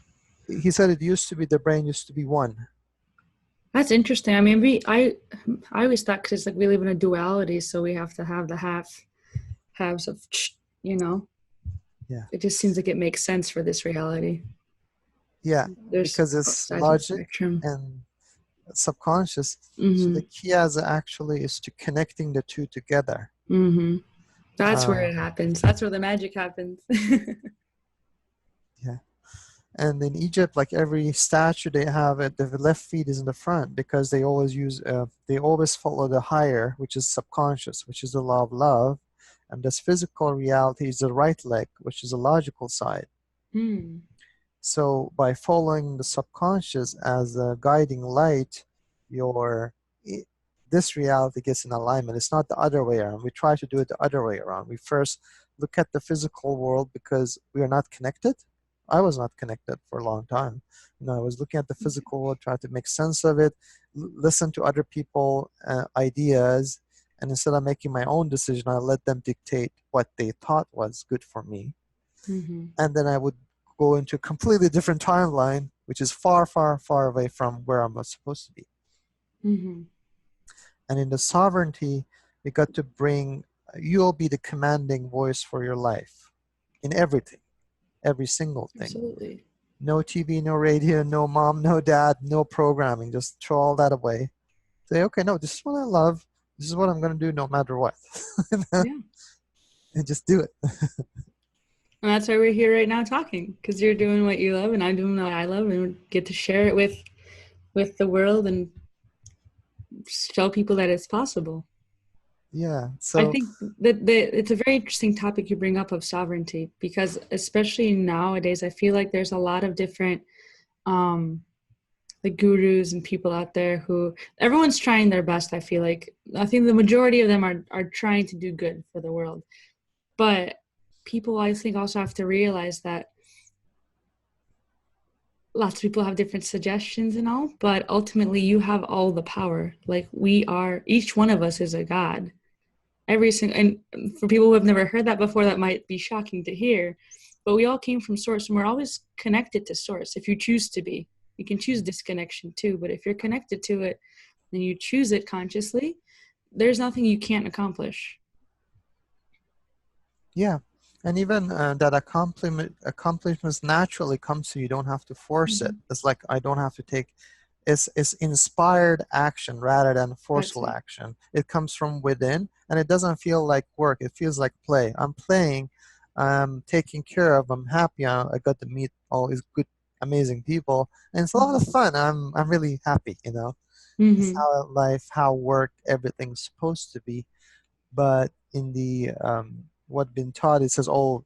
he said it used to be the brain used to be one. That's interesting. I mean, I always thought because like we live in a duality, so we have to have the halves of, you know. Yeah, It just seems like it makes sense for this reality. yeah, There's because both it's sides of the logic spectrum. and subconscious. So Mm-hmm. the key as actually is to connecting the two together. Mm-hmm. That's where Uh, it happens. That's where the magic happens. yeah. And in Egypt, like every statue they have it, the left feet is in the front because they always they always follow the higher, which is subconscious, which is the law of love. And this physical reality is the right leg, which is the logical side. Mm. So by following the subconscious as a guiding light, your this reality gets in alignment. It's not the other way around. We try to do it the other way around. We first look at the physical world because we are not connected. I was not connected for a long time. I was looking at the physical world, trying to make sense of it, listen to other people, ideas, and instead of making my own decision, I let them dictate what they thought was good for me. Mm-hmm. And then I would go into a completely different timeline, which is far, far, far away from where I'm supposed to be. Mm-hmm. And in the sovereignty, we got to bring, you'll be the commanding voice for your life in everything, every single thing. Absolutely. No TV, no radio, no mom, no dad, no programming. Just throw all that away. Say, okay, no, this is what I love. This is what I'm going to do no matter what. Yeah. And just do it. And that's why we're here right now talking, because you're doing what you love and I'm doing what I love, and we get to share it with the world and show people that it's possible. Yeah. I So, think that it's a very interesting topic you bring up of sovereignty, because especially nowadays, I feel like there's a lot of different the gurus and people out there who everyone's trying their best. I feel like I think the majority of them are trying to do good for the world, but people I think also have to realize that lots of people have different suggestions and all, but ultimately you have all the power. Like each one of us is a god. Every single, and for people who have never heard that before, that might be shocking to hear, but we all came from source and we're always connected to source. If you choose to be, you can choose disconnection too, but if you're connected to it and you choose it consciously, there's nothing you can't accomplish. yeah. And even that accomplishments naturally comes to you. You don't have to force it. It's like I don't have to take. It's inspired action rather than forceful action. It comes from within, and it doesn't feel like work. It feels like play. I'm playing. I'm taking care of. I'm happy. I got to meet all these good, amazing people, and it's a lot of fun. I'm really happy. It's Mm-hmm. how life, how work, everything's supposed to be. But in the what been taught, it says, oh,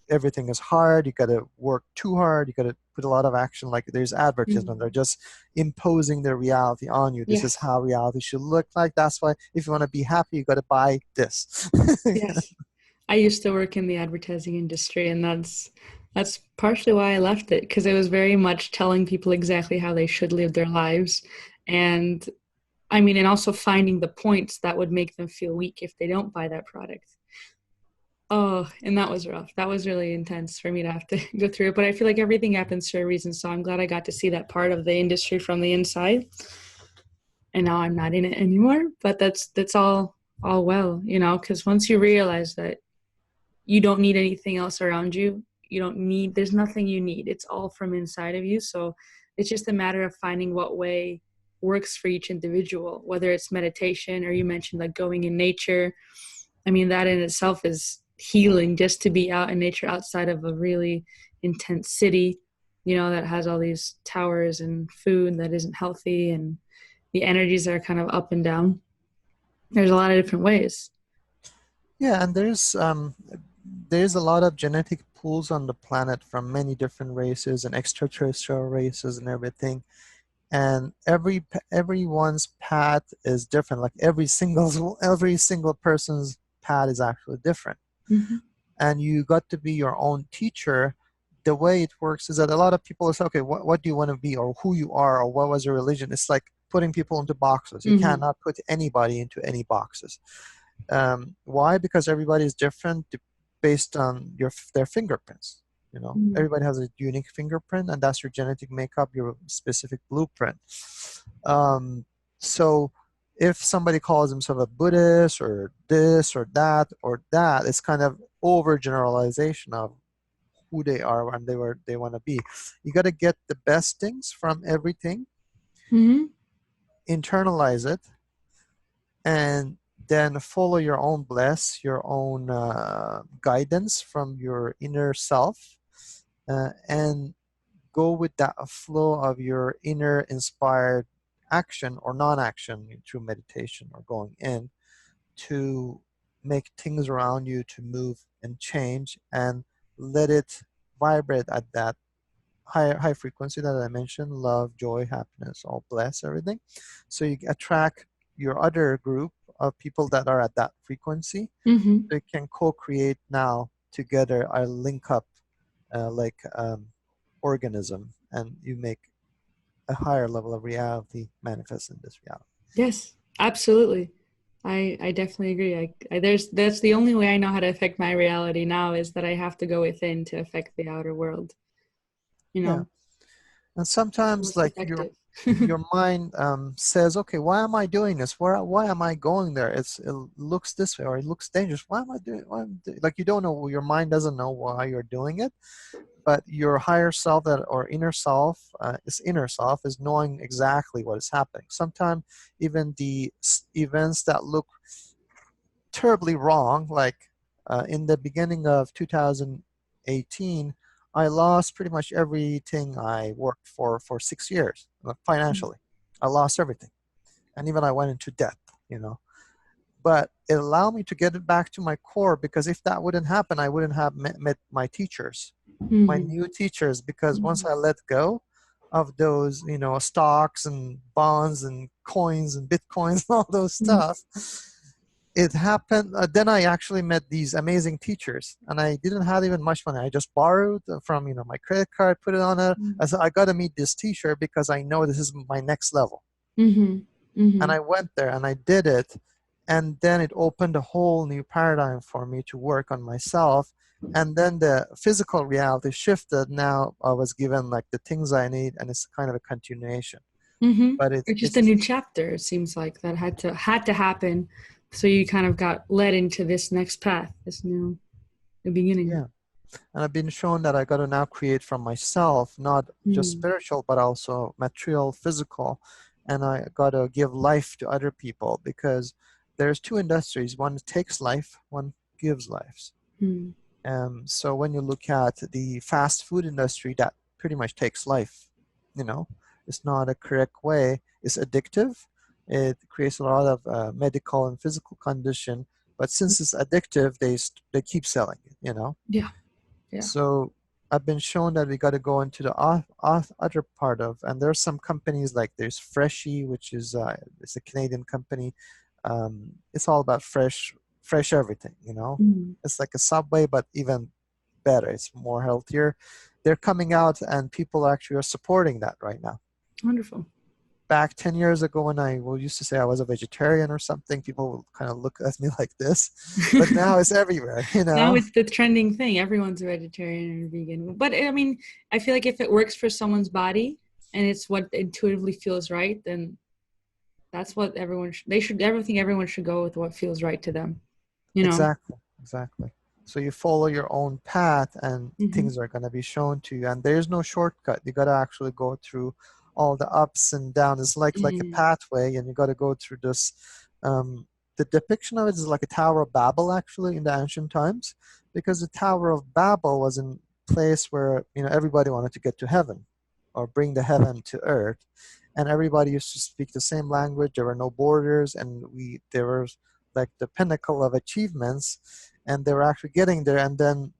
everything is hard. You got to work too hard. You got to put a lot of action. Like there's advertisement. They're just imposing their reality on you. This is Yes. how reality should look like. That's why if you want to be happy, you got to buy this. Yes. I used to work in the advertising industry, and that's partially why I left it, because it was very much telling people exactly how they should live their lives. And I mean, and also finding the points that would make them feel weak if they don't buy that product. Oh, and that was rough. That was really intense for me to have to go through it. But I feel like everything happens for a reason. So I'm glad I got to see that part of the industry from the inside. And now I'm not in it anymore. But that's all well, because once you realize that you don't need anything else around you, there's nothing you need. It's all from inside of you. So it's just a matter of finding what way works for each individual, whether it's meditation or you mentioned like going in nature. I mean, that in itself is healing, just to be out in nature outside of a really intense city, that has all these towers and food that isn't healthy, and the energies are kind of up and down. There's a lot of different ways. Yeah, and there's a lot of genetic pools on the planet from many different races and extraterrestrial races and everything. And everyone's path is different. Like every single person's path is actually different. Mm-hmm. And you got to be your own teacher. The way it works is that a lot of people say, okay, what do you want to be, or who you are, or what was your religion? It's like putting people into boxes. You Mm-hmm. cannot put anybody into any boxes. Why? Because everybody is different based on their fingerprints. Mm-hmm. Everybody has a unique fingerprint, and that's your genetic makeup, your specific blueprint. So if somebody calls himself a Buddhist or this or that, it's kind of overgeneralization of who they are and they want to be. You got to get the best things from everything, Mm-hmm. internalize it, and then follow your own bliss, your own guidance from your inner self, and go with that flow of your inner inspired action or non-action through meditation or going in to make things around you to move and change, and let it vibrate at that high frequency that I mentioned: love, joy, happiness, all bless, everything. So you attract your other group of people that are at that frequency. Mm-hmm. They can co-create now together. I link up like organism, and you make a higher level of reality manifest in this reality. Yes, absolutely. I definitely agree. That's the only way I know how to affect my reality now, is that I have to go within to affect the outer world. You Yeah. know, And sometimes most like effective. your mind says, okay, why am I doing this? Why am I going there? It looks this way, or it looks dangerous. Why am I doing? Like, you don't know. Your mind doesn't know why you're doing it, but your higher self, that or inner self, inner self is knowing exactly what is happening. Sometimes even the events that look terribly wrong, like in the beginning of 2018, I lost pretty much everything I worked for 6 years financially. I lost everything, and even I went into debt, you know. But it allowed me to get it back to my core, because if that wouldn't happen, I wouldn't have met my teachers, my Mm-hmm. new teachers, because once I let go of those, stocks and bonds and coins and bitcoins and all those stuff, it happened. Then I actually met these amazing teachers, and I didn't have even much money. I just borrowed from my credit card, put it on it. I said, I got to meet this teacher because I know this is my next level. Mm-hmm. And Mm-hmm. I went there and I did it, and then it opened a whole new paradigm for me to work on myself. And then the physical reality shifted. Now I was given like the things I need, and it's kind of a continuation. Mm-hmm. But it's It's just a it's new chapter, it seems like, that had to happen. So you kind of got led into this next path, this new beginning. yeah. And I've been shown that I got to now create from myself, not just Mm. spiritual, but also material, physical. And I got to give life to other people, because there's two industries. One takes life, one gives lives. Mm. So when you look at the fast food industry, that pretty much takes life. It's not a correct way. It's addictive. It creates a lot of medical and physical condition. But since it's addictive, they keep selling it. Yeah. Yeah. So I've been shown that we got to go into the other part of, and there's some companies like there's Freshie, which is it's a Canadian company. It's all about fresh everything. Mm. It's like a Subway, but even better. It's more healthier. They're coming out, and people actually are supporting that right now. Wonderful. Back 10 years ago, when I used to say I was a vegetarian or something, people would kind of look at me like this. But now it's everywhere, Now it's the trending thing. Everyone's a vegetarian or vegan. But I mean, I feel like if it works for someone's body and it's what intuitively feels right, then that's what everyone should go with what feels right to them. Exactly. So you follow your own path, and Mm-hmm. things are going to be shown to you. And there's no shortcut. You got to actually go through all the ups and downs. It's like a Mm. pathway, and you got to go through this. The depiction of it is like a Tower of Babel, actually, in the ancient times, because the Tower of Babel was in place where everybody wanted to get to heaven, or bring the heaven to earth, and everybody used to speak the same language. There were no borders, and there was like the pinnacle of achievements, and they were actually getting there. And then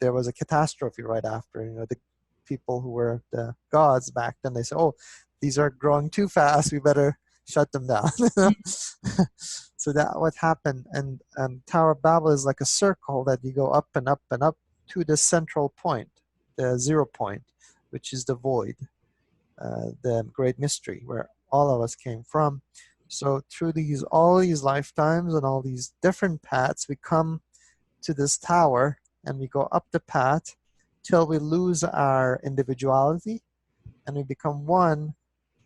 there was a catastrophe right after. The people who were the gods back then, they said, oh, these are growing too fast, we better shut them down. So that what happened. And Tower of Babel is like a circle that you go up and up and up to the central point, the 0 point, which is the void, the great mystery where all of us came from. So through all these lifetimes and all these different paths, we come to this tower, and we go up the path till we lose our individuality, and we become one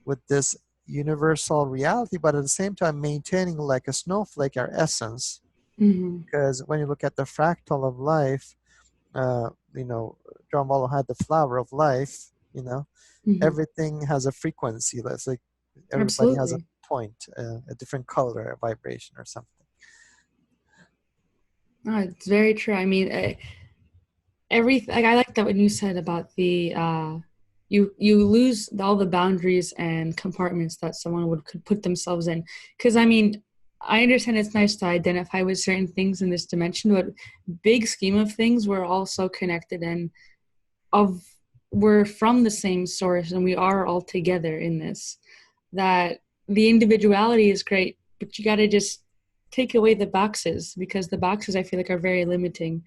with this universal reality, but at the same time maintaining like a snowflake our essence. Mm-hmm. Because when you look at the fractal of life, John Wallo had the flower of life. Mm-hmm. Everything has a frequency. Let's like everybody has a Absolutely. point, a different color, a vibration, or something. No, it's very true. I mean, everything. Like I like that when you said about the you lose all the boundaries and compartments that someone could put themselves in. Because I mean, I understand it's nice to identify with certain things in this dimension, but big scheme of things, we're all so connected and of we're from the same source and we are all together in this. That the individuality is great, but you got to just take away the boxes because the boxes I feel like are very limiting.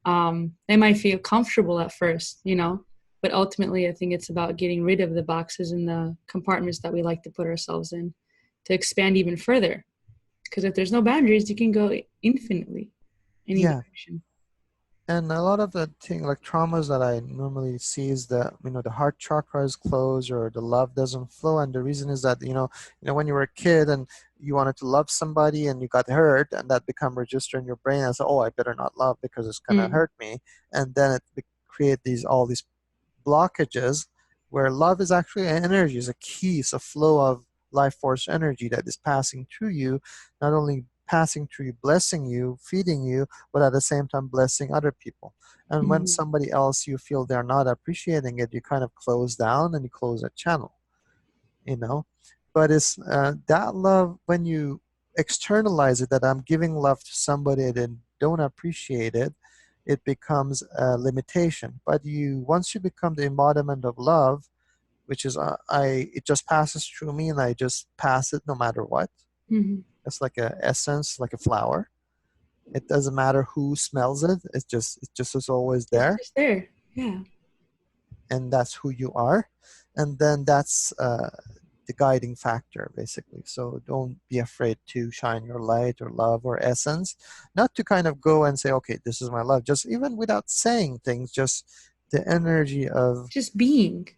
They might feel comfortable at first, you know, but ultimately I think it's about getting rid of the boxes and the compartments that we like to put ourselves in to expand even further. Because if there's no boundaries, you can go infinitely any Yeah. direction. And a lot of the thing like traumas that I normally see is that the heart chakra is closed or the love doesn't flow, and the reason is that when you were a kid and you wanted to love somebody and you got hurt, and that become registered in your brain as, oh, I better not love because it's gonna Mm. hurt me, and then create all these blockages where love is actually an energy, is a key, it's a flow of life force energy that is passing through you, not only passing through you, blessing you, feeding you, but at the same time blessing other people. And when Mm. somebody else you feel they're not appreciating it, you kind of close down and you close a channel, you know. But it's that love, when you externalize it, that I'm giving love to somebody and they don't appreciate it, it becomes a limitation. But once you become the embodiment of love, which is it just passes through me and I just pass it no matter what. Mm. It's like a essence, like a flower. It doesn't matter who smells it. It just is always It's there, just there. Yeah. and that's who you are. And then that's the guiding factor, basically. So don't be afraid to shine your light or love or essence. Not to kind of go and say, okay, this is my love. Just even without saying things, just the energy of, Just being.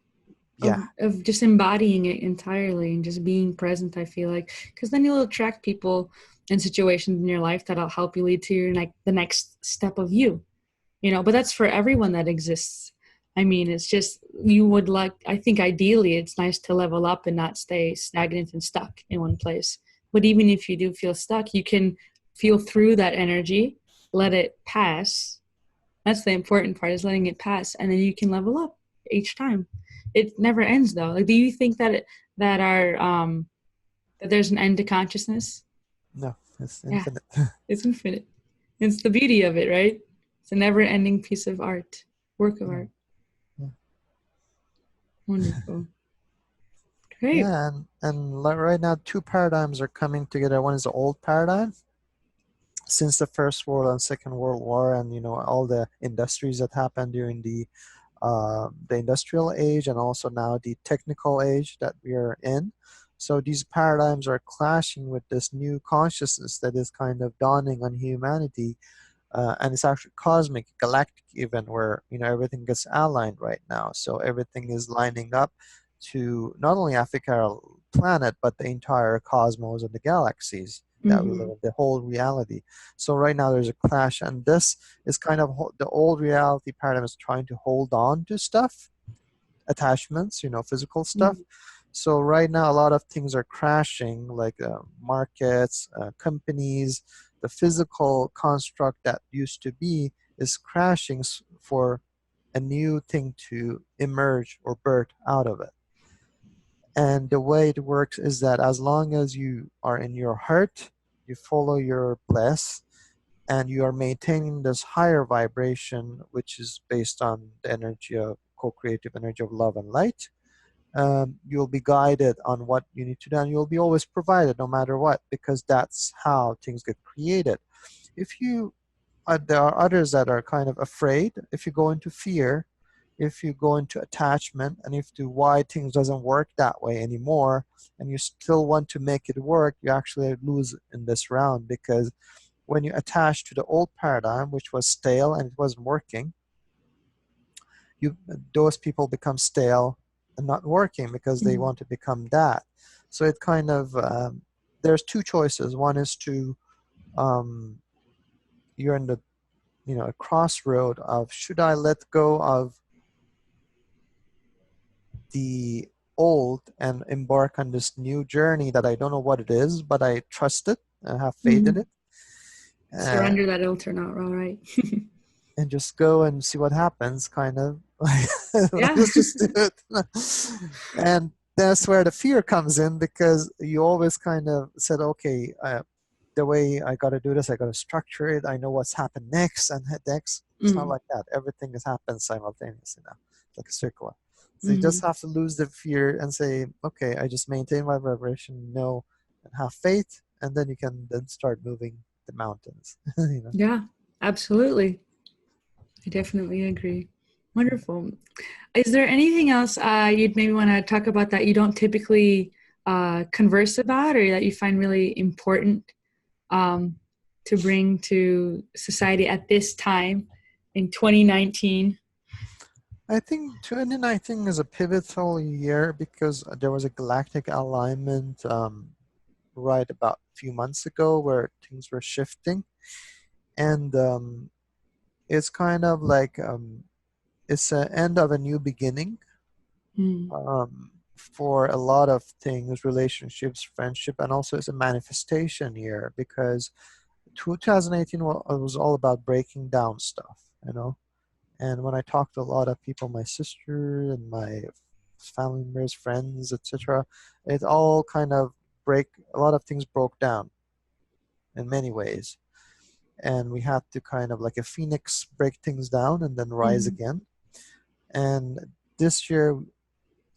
yeah. Of just embodying it entirely and just being present, I feel like, because then you'll attract people and situations in your life that'll help you lead to your like the next step of you, you know. But that's for everyone that exists. I mean, it's just you would like, I think ideally it's nice to level up and not stay stagnant and stuck in one place. But even if you do feel stuck, you can feel through that energy, let it pass. That's the important part, is letting it pass, and then you can level up each time. It never ends though. Like, do you think that that our that there's an end to consciousness? No, it's Yeah, infinite. it's infinite. It's the beauty of it, right? It's a never-ending piece of art, work of Yeah. art. Yeah. Wonderful, great. Yeah, and like right now, two paradigms are coming together. One is the old paradigm, since the First World and Second World War, and all the industries that happened during the industrial age, and also now the technical age that we are in. So these paradigms are clashing with this new consciousness that is kind of dawning on humanity, and it's actually cosmic, galactic even, where everything gets aligned right now. So everything is lining up to not only affect our planet, but the entire cosmos and the galaxies that we live Mm-hmm. in, the whole reality. So right now there's a clash, and this is kind of the old reality paradigm is trying to hold on to stuff, attachments, physical stuff. Mm-hmm. So right now, a lot of things are crashing, like markets, companies, the physical construct that used to be is crashing for a new thing to emerge or birth out of it. And the way it works is that as long as you are in your heart, you follow your bliss, and you are maintaining this higher vibration, which is based on the energy of co-creative energy of love and light, you'll be guided on what you need to do, and you'll be always provided no matter what, because that's how things get created. If you There are others that are kind of afraid. If you go into fear, if you go into attachment, and if the why things doesn't work that way anymore, and you still want to make it work, you actually lose in this round, because when you attach to the old paradigm, which was stale and it wasn't working, you those people become stale and not working because they Mm-hmm. want to become that. So it kind of there's two choices. One is to you're in the a crossroad of, should I let go of the old and embark on this new journey that I don't know what it is, but I trust it and have faith in Mm-hmm. it. uh, Surrender that it'll turn out all right. and just go and see what happens, kind of. Like, Yeah. let's just do it. And that's where the fear comes in, because you always kind of said, okay, the way I got to do this, I got to structure it. I know what's happened next and next. It's not Mm. like that. Everything has happened simultaneously now. It's like a circle. So you Mm-hmm. just have to lose the fear and say, okay, I just maintain my vibration, know, and have faith, and then you can then start moving the mountains. You know. Yeah, absolutely. I definitely agree. Wonderful. Is there anything else you'd maybe want to talk about that you don't typically converse about, or that you find really important um, to bring to society at this time in 2019? I think 2019 is a pivotal year because there was a galactic alignment right about a few months ago where things were shifting. And it's kind of like it's an end of a new beginning Mm. for a lot of things, relationships, friendship, and also it's a manifestation year because 2018 was all about breaking down stuff, you know. And when I talk to a lot of people, my sister and my family members, friends, etc., it all kind of a lot of things broke down in many ways. And we had to kind of like a phoenix break things down and then rise Mm. again. And this year,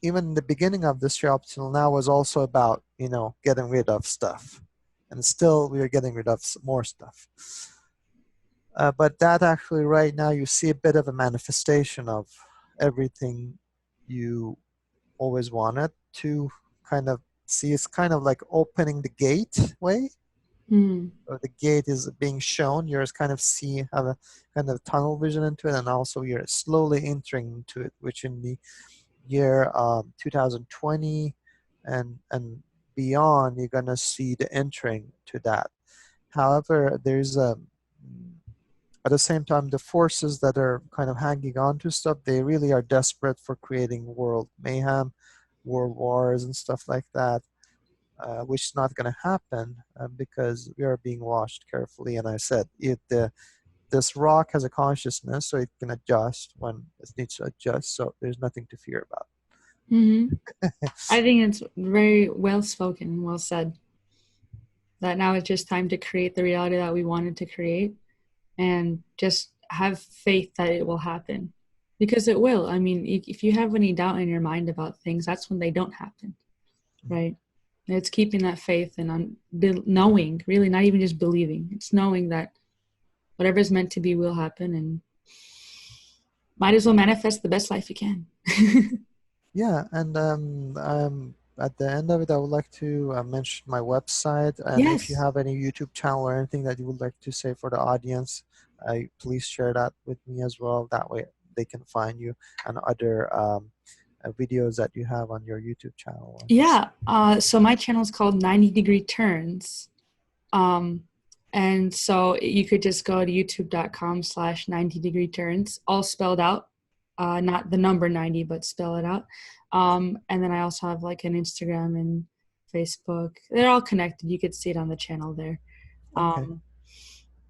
even the beginning of this year up till now was also about, you know, getting rid of stuff. And still we are getting rid of more stuff. But that actually right now you see a bit of a manifestation of everything you always wanted to kind of see. It's kind of like opening the gateway. Mm. So the gate is being shown. You're kind of have a kind of tunnel vision into it, and also you're slowly entering into it, which in the year 2020 and beyond, you're gonna see the entering to that. However, there's a at the same time, the forces that are kind of hanging on to stuff, they really are desperate for creating world mayhem, world wars, and stuff like that, which is not going to happen because we are being watched carefully. And I said, this rock has a consciousness, so it can adjust when it needs to adjust. So there's nothing to fear about. Mm-hmm. I think it's very well spoken and well said. That now it's just time to create the reality that we wanted to create, and just have faith that it will happen, because it will. I mean, if you have any doubt in your mind about things, that's when they don't happen, right? It's keeping that faith and knowing, really, not even just believing. It's knowing that whatever is meant to be will happen, and might as well manifest the best life you can. Yeah, and at the end of it, I would like to mention my website. And if you Yes. have any YouTube channel or anything that you would like to say for the audience, please share that with me as well. That way they can find you and other videos that you have on your YouTube channel. Yeah. So my channel is called 90 Degree Turns. And so you could just go to youtube.com/90 degree turns, all spelled out, not the number 90, but spell it out. And then I also have like an Instagram and Facebook. They're all connected. You could see it on the channel there. Okay.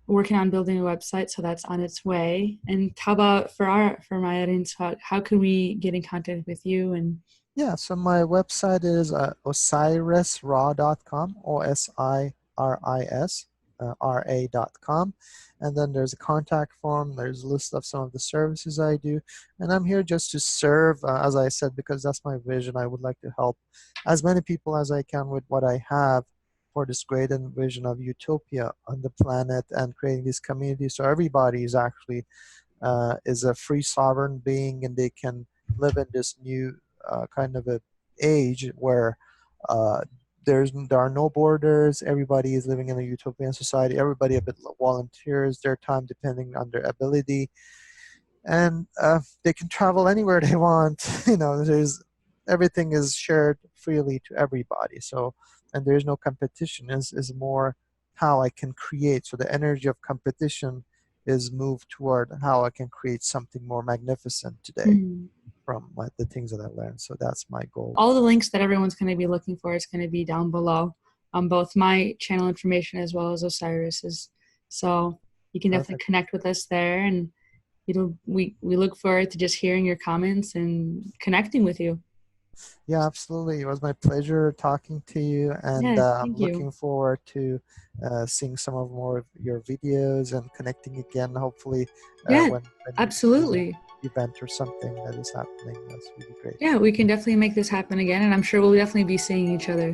Working on building a website, so that's on its way. And how about for my audience, how can we get in contact with you? And Yeah, so my website is osirisra.com, OSIRIS, RA.com. And then there's a contact form, there's a list of some of the services I do. And I'm here just to serve, as I said, because that's my vision. I would like to help as many people as I can with what I have for this great vision of utopia on the planet and creating these communities so everybody is actually is a free sovereign being and they can live in this new kind of a age where uh, there are no borders. Everybody is living in a utopian society. Everybody a bit volunteers their time depending on their ability, and they can travel anywhere they want. You know, there's everything is shared freely to everybody. So, and there's no competition. Is more how I can create. So the energy of competition is moved toward how I can create something more magnificent today from the things that I learned. So that's my goal. all the links that everyone's going to be looking for is going to be down below on both my channel information as well as Osiriss's. So you can definitely Perfect. connect with us there. And we look forward to just hearing your comments and connecting with you. Yeah, absolutely. It was my pleasure talking to you, and Yes, I'm thank you. looking forward to seeing some of more of your videos and connecting again. Hopefully, Yeah, when there's an absolutely. event or something that is happening, that's really great. Yeah, we can definitely make this happen again, and I'm sure we'll definitely be seeing each other.